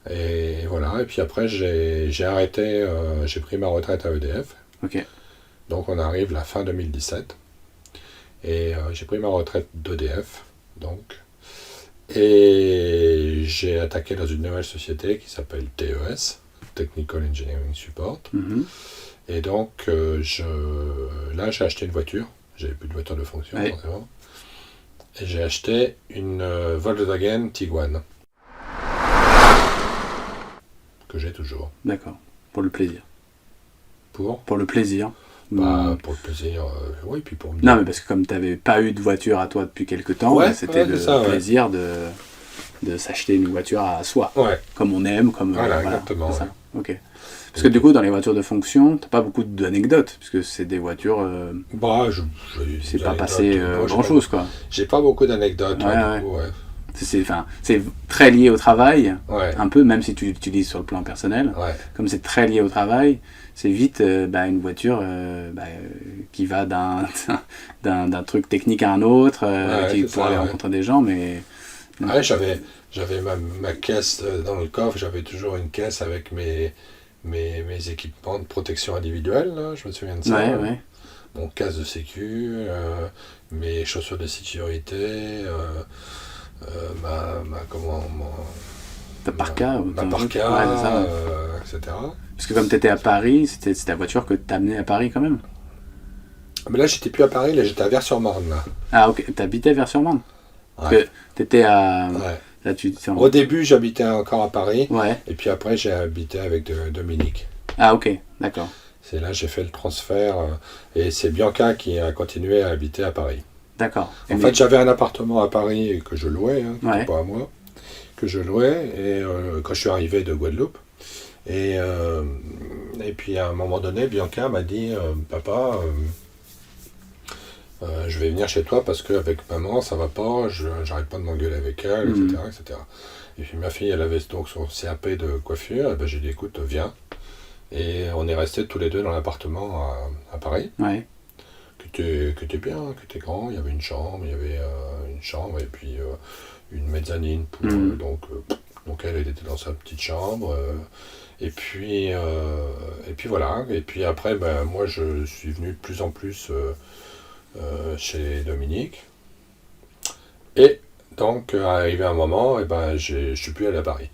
Et voilà, et puis après j'ai arrêté, j'ai pris ma retraite à EDF. Ok. Donc on arrive la fin 2017, et j'ai pris ma retraite d'EDF, donc, et j'ai attaqué dans une nouvelle société qui s'appelle TES, Technical Engineering Support. Et donc là j'ai acheté une voiture. J'avais plus de voiture de fonction, forcément. Et j'ai acheté une Volkswagen Tiguan. Que j'ai toujours. D'accord. Pour le plaisir. Pour le plaisir. Pour le plaisir, oui, puis pour me dire... Non, mais parce que comme tu n'avais pas eu de voiture à toi depuis quelque temps, c'était le plaisir de s'acheter une voiture à soi. Comme on aime, comme... Voilà, exactement. Ça. Ok. Parce que du coup, dans les voitures de fonction, t'as pas beaucoup d'anecdotes, puisque c'est des voitures... c'est pas passé grand-chose, quoi. J'ai pas beaucoup d'anecdotes, C'est très lié au travail, un peu, même si tu l'utilises sur le plan personnel. Comme c'est très lié au travail, c'est vite une voiture qui va d'un truc technique à un autre, qui pour aller rencontrer des gens, mais... J'avais ma caisse dans le coffre, j'avais toujours une caisse avec mes équipements de protection individuelle, là, je me souviens de ça. Mon casque de sécu, mes chaussures de sécurité, ta parka, etc. Parce que comme tu étais à Paris, c'était ta voiture que t'amenais à Paris quand même. Mais là, j'étais plus à Paris, là, j'étais à Vers-sur-Marne. Là. Ah, ok, t'habitais à Vers-sur-Marne. Parce que t'étais à... Là, Au début, j'habitais encore à Paris, et puis après, j'ai habité avec Dominique. Ah, ok, d'accord. C'est là que j'ai fait le transfert, et c'est Bianca qui a continué à habiter à Paris. D'accord. En fait, j'avais un appartement à Paris que je louais, pas à moi, que je louais, et quand je suis arrivé de Guadeloupe. Et puis à un moment donné, Bianca m'a dit, papa, je vais venir chez toi parce qu'avec maman ça va pas, j'arrête pas de m'engueuler avec elle, etc. Et puis ma fille, elle avait donc son CAP de coiffure, et ben j'ai dit écoute, viens. Et on est restés tous les deux dans l'appartement à Paris, qui était bien, qui était grand. Il y avait une chambre, et puis une mezzanine pour donc elle était dans sa petite chambre. Et puis voilà. Et puis après, ben moi je suis venu de plus en plus chez Dominique. Et donc arrivé un moment, et ben je suis plus allé à Paris.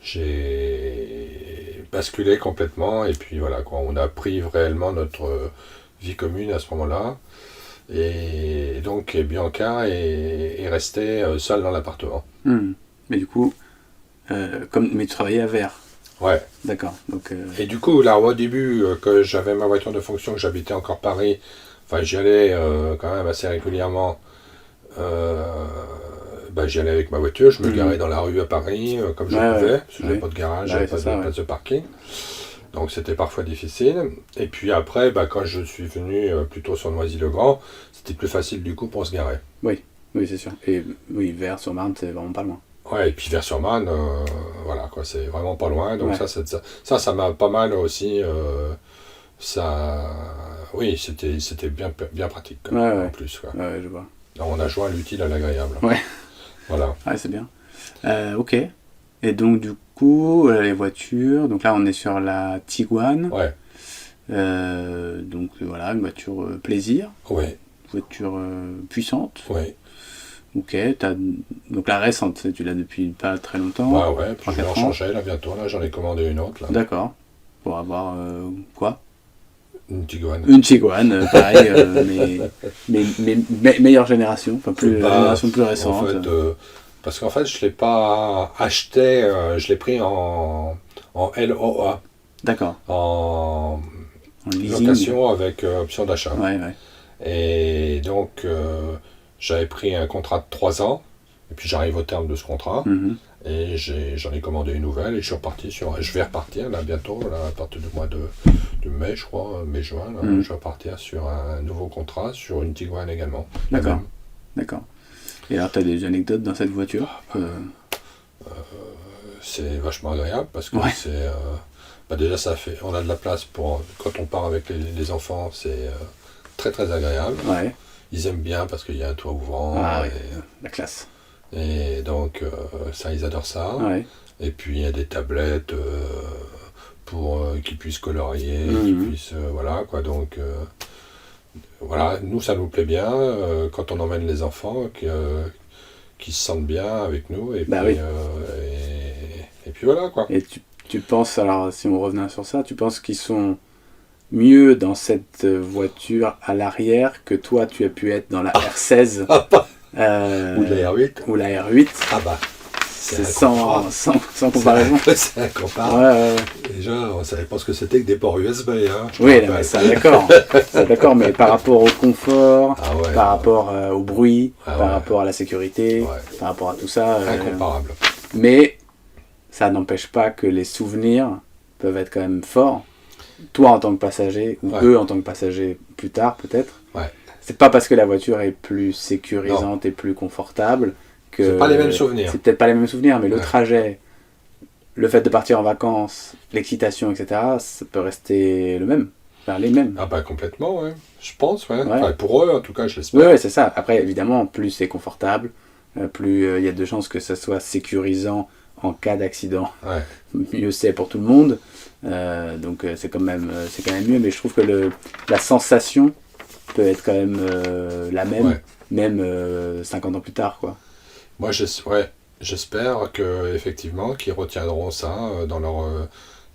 J'ai basculé complètement, et puis voilà quoi, on a pris réellement notre vie commune à ce moment-là, et donc Bianca est restée seule dans l'appartement. Mais du coup, mais tu travaillais à Vers. Ouais. D'accord. Donc, Et du coup, là au début, que j'avais ma voiture de fonction, que j'habitais encore Paris, enfin j'y allais quand même assez régulièrement. J'y allais avec ma voiture, je me garais dans la rue à Paris comme je pouvais, parce que j'avais pas de garage, j'avais pas de place de parking. Donc c'était parfois difficile. Et puis après, quand je suis venu plutôt sur Noisy-le-Grand, c'était plus facile du coup pour se garer. Oui, c'est sûr. Et oui, Vers-sur-Marne, c'est vraiment pas loin. Ouais, et puis Vers-sur-Marne, voilà quoi, c'est vraiment pas loin. Donc ça m'a pas mal aussi. Oui, c'était bien pratique en plus. Quoi. Ouais, je vois. Alors, on a joint l'utile à l'agréable. Ouais. Voilà. Ouais, c'est bien. Ok. Et donc, du coup, les voitures. Donc là, on est sur la Tiguan. Ouais. Donc voilà, une voiture plaisir. Ouais. Voiture puissante. Ouais. Ok. Donc la récente, tu l'as depuis pas très longtemps. Ouais. Puis je vais en changer là bientôt. Là, j'en ai commandé une autre. Là. D'accord. Pour avoir quoi ? Une Tiguan. Une Tiguan, pareil, mais meilleure génération, enfin génération plus récente. En fait, parce qu'en fait, je ne l'ai pas acheté, je l'ai pris en LOA. D'accord. En leasing. Location avec option d'achat. Ouais. Et donc, j'avais pris un contrat de 3 ans, et puis j'arrive au terme de ce contrat. Et j'en ai commandé une nouvelle et je vais repartir là bientôt, là, à partir du mois de mai, je crois, mai-juin, je vais repartir sur un nouveau contrat, sur une Tiguan également. D'accord. Et alors tu as des anecdotes dans cette voiture C'est vachement agréable parce que c'est... déjà on a de la place pour... Quand on part avec les enfants, c'est très très agréable. Ouais. Ils aiment bien parce qu'il y a un toit ouvrant. La classe. Et donc, ça, ils adorent ça. Ouais. Et puis, il y a des tablettes pour qu'ils puissent colorier, qu'ils puissent... voilà, quoi. Donc, voilà, nous, ça nous plaît bien quand on emmène les enfants, qu'ils se sentent bien avec nous. Et puis voilà, quoi. Et tu penses, alors, si on revenait sur ça, tu penses qu'ils sont mieux dans cette voiture à l'arrière que toi, tu as pu être dans la R16 ou la R8. Ou la R8. Ah bah, c'est sans comparaison. C'est incomparable. Ouais. Déjà, on ne savait pas ce que c'était que des ports USB. Hein, oui, mais ça, d'accord. Mais par rapport au confort, par rapport au bruit, par rapport à la sécurité, par rapport à tout ça. Incomparable. Mais ça n'empêche pas que les souvenirs peuvent être quand même forts. Toi en tant que passager, ou eux en tant que passagers plus tard peut-être. Ouais. C'est pas parce que la voiture est plus sécurisante et plus confortable que... C'est pas les mêmes souvenirs. C'est peut-être pas les mêmes souvenirs, mais le trajet, le fait de partir en vacances, l'excitation, etc., ça peut rester le même. Enfin, les mêmes. Ah bah complètement, ouais. Je pense, ouais. Enfin, pour eux, en tout cas, je l'espère. Oui, c'est ça. Après, évidemment, plus c'est confortable, plus il y a de chances que ça soit sécurisant en cas d'accident. Ouais. Mieux c'est pour tout le monde. Donc c'est quand même mieux, mais je trouve que la sensation peut être quand même la même, même 50 ans plus tard, quoi. Moi, j'espère qu'effectivement, qu'ils retiendront ça dans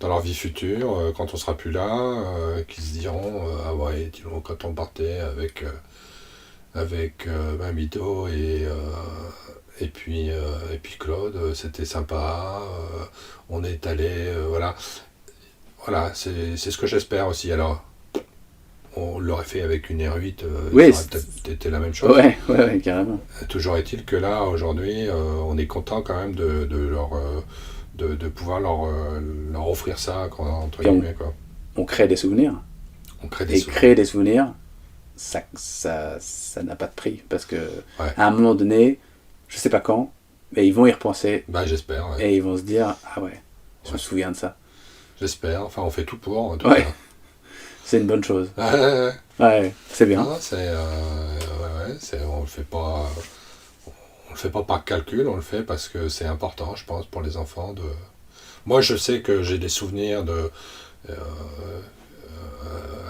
leur vie future, quand on sera plus là, qu'ils se diront quand on partait avec Mamito et puis Claude, c'était sympa, on est allé, voilà. Voilà, c'est ce que j'espère aussi. Alors, on l'aurait fait avec une R8, ça aurait peut-être été la même chose. Ouais, carrément. Toujours est-il que là, aujourd'hui, on est content quand même de pouvoir leur offrir ça, entre guillemets, quoi. On crée des souvenirs. On crée des souvenirs. Créer des souvenirs, ça n'a pas de prix. Parce que à un moment donné, je sais pas quand, mais ils vont y repenser. Bah, j'espère. Ouais. Et ils vont se dire, ah ouais, je me souviens de ça. J'espère. Enfin, on fait tout pour, en tout cas. C'est une bonne chose. Ouais, c'est bien. Non, on le fait pas. On le fait pas par calcul, on le fait parce que c'est important, je pense, pour les enfants. Moi, je sais que j'ai des souvenirs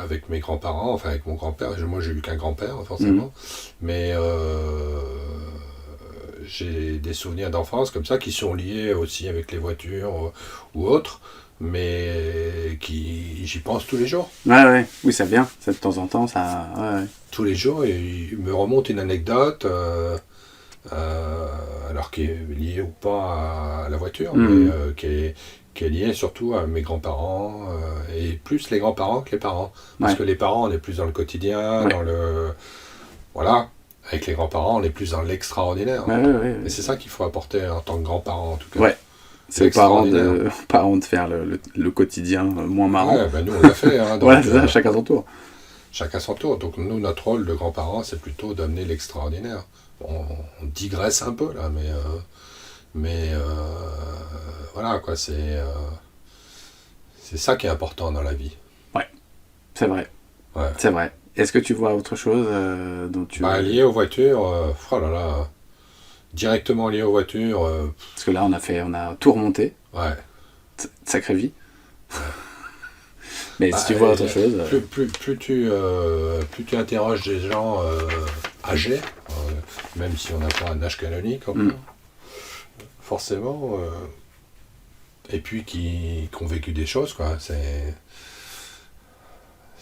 avec mes grands-parents, enfin avec mon grand-père. Moi, j'ai eu qu'un grand-père, forcément. Mais j'ai des souvenirs d'enfance comme ça qui sont liés aussi avec les voitures ou autres, mais j'y pense tous les jours. Oui, ça vient, ça, de temps en temps, ça... Tous les jours, il me remonte une anecdote, alors qui est liée ou pas à la voiture, mais qui est liée surtout à mes grands-parents, et plus les grands-parents que les parents. Parce que les parents, on est plus dans le quotidien, dans le... Voilà. Avec les grands-parents, on est plus dans l'extraordinaire. Et c'est ça qu'il faut apporter en tant que grands-parents, en tout cas. Ouais. C'est aux parents de faire le quotidien moins marrant. Nous, on l'a fait. Donc, c'est ça, chacun son tour. Chacun son tour. Donc, nous, notre rôle de grands-parents, c'est plutôt d'amener l'extraordinaire. On digresse un peu, là, mais voilà, quoi, c'est ça qui est important dans la vie. Ouais, c'est vrai. C'est vrai. Est-ce que tu vois autre chose dont tu... lié aux voitures, directement lié aux voitures... Parce que là, on a tout remonté. Ouais. Sacrée vie. Mais si tu vois autre chose... Plus tu interroges des gens âgés, même si on n'a pas un âge canonique encore, forcément, et puis qui ont vécu des choses, quoi,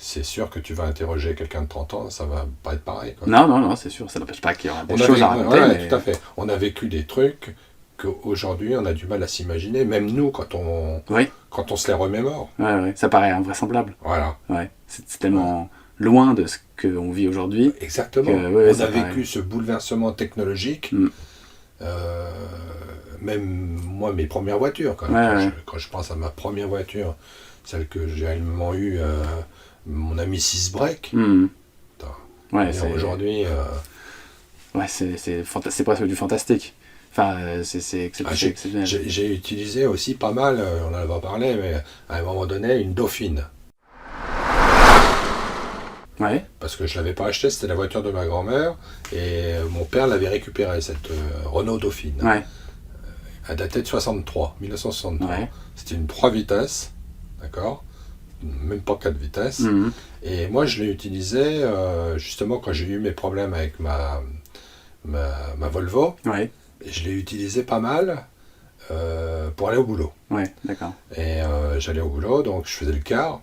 c'est sûr que tu vas interroger quelqu'un de 30 ans, ça va pas être pareil. Quoi. Non, c'est sûr, ça n'empêche pas qu'il y aura des choses à raconter. Mais... Tout à fait. On a vécu des trucs qu'aujourd'hui, on a du mal à s'imaginer, même nous, quand on se les remémore. Ça paraît invraisemblable. Voilà. C'est tellement loin de ce qu'on vit aujourd'hui. Exactement. On a vécu ce bouleversement technologique. Même moi, mes premières voitures, quand je pense à ma première voiture, celle que j'ai réellement eue... mon ami 6 break. Aujourd'hui... c'est presque du fantastique. Enfin, c'est exceptionnel. J'ai utilisé aussi pas mal, on en avait parlé, mais à un moment donné, une Dauphine. Parce que je ne l'avais pas achetée, c'était la voiture de ma grand-mère, et mon père l'avait récupérée, cette Renault Dauphine. Elle datait de 1963. C'était une 3 vitesses, d'accord ? Même pas 4 vitesses. Et moi, je l'ai utilisé justement quand j'ai eu mes problèmes avec ma Volvo. Et je l'ai utilisé pas mal pour aller au boulot. D'accord. Et j'allais au boulot, donc je faisais le quart.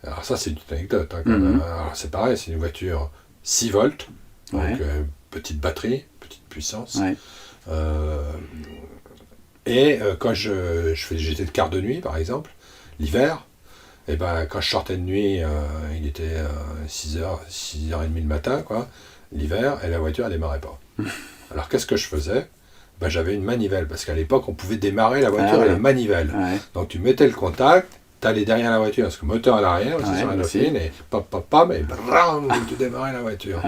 Alors ça, c'est une anecdote. Alors, c'est pareil, c'est une voiture 6 volts, donc petite batterie, petite puissance. Et quand j'étais de quart de nuit, par exemple, l'hiver, et quand je sortais de nuit, il était 6h, 6h30 le matin, quoi, l'hiver, et la voiture, elle démarrait pas. Alors, qu'est-ce que je faisais ? J'avais une manivelle, parce qu'à l'époque, on pouvait démarrer la voiture à la manivelle. Donc, tu mettais le contact, tu allais derrière la voiture, parce que le moteur à l'arrière, aussi sur la Dauphine, et tu démarrais la voiture.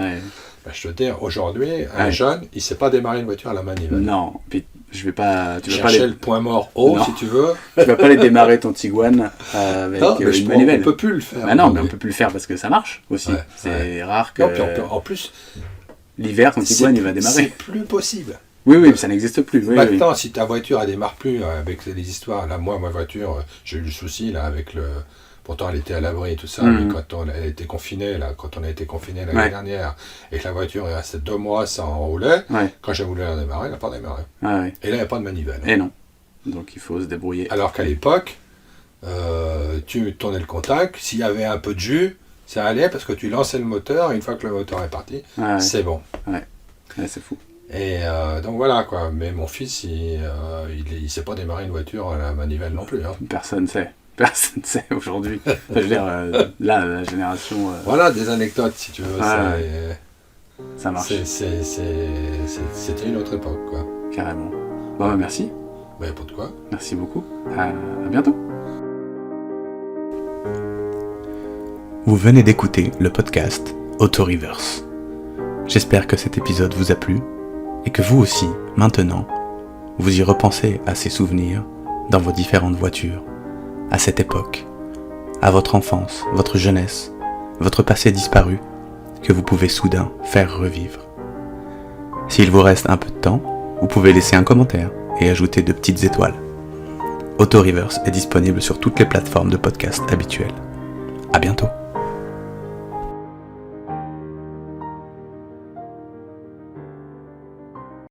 Je veux dire, aujourd'hui, un jeune, il ne sait pas démarrer une voiture à la manivelle. Non, puis je vais pas... Tu vas pas le point mort haut, si tu veux. Tu vas pas aller démarrer ton Tiguan avec une manivelle. On peut plus le faire. Non, mais on peut plus le faire parce que ça marche aussi. C'est rare que... En plus... L'hiver, ton Tiguan, il va démarrer. C'est plus possible. Oui, ça n'existe plus. Maintenant, si ta voiture, elle démarre plus avec les histoires... Là, moi, ma voiture, j'ai eu le souci, là, avec le... Pourtant, elle était à l'abri et tout ça, mais quand on a été confiné, l'année dernière, et que la voiture est restée 2 mois sans rouler, quand j'ai voulu la démarrer, elle n'a pas démarré. Et là, il n'y a pas de manivelle. Et non. Donc, il faut se débrouiller. Alors qu'à l'époque, tu tournais le contact, s'il y avait un peu de jus, ça allait parce que tu lançais le moteur, et une fois que le moteur est parti, c'est bon. C'est fou. Et donc voilà, quoi. Mais mon fils, il ne sait pas démarrer une voiture à la manivelle non plus. Personne ne sait. Personne ne sait aujourd'hui. Je veux dire, là, la génération... Voilà, des anecdotes, si tu veux. Ça marche. C'était une autre époque, quoi. Carrément. Merci. Pas de quoi. Merci beaucoup. À bientôt. Vous venez d'écouter le podcast Auto-Reverse. J'espère que cet épisode vous a plu et que vous aussi, maintenant, vous y repensez à ces souvenirs dans vos différentes voitures, à cette époque, à votre enfance, votre jeunesse, votre passé disparu, que vous pouvez soudain faire revivre. S'il vous reste un peu de temps, vous pouvez laisser un commentaire et ajouter de petites étoiles. Auto-Reverse est disponible sur toutes les plateformes de podcast habituelles.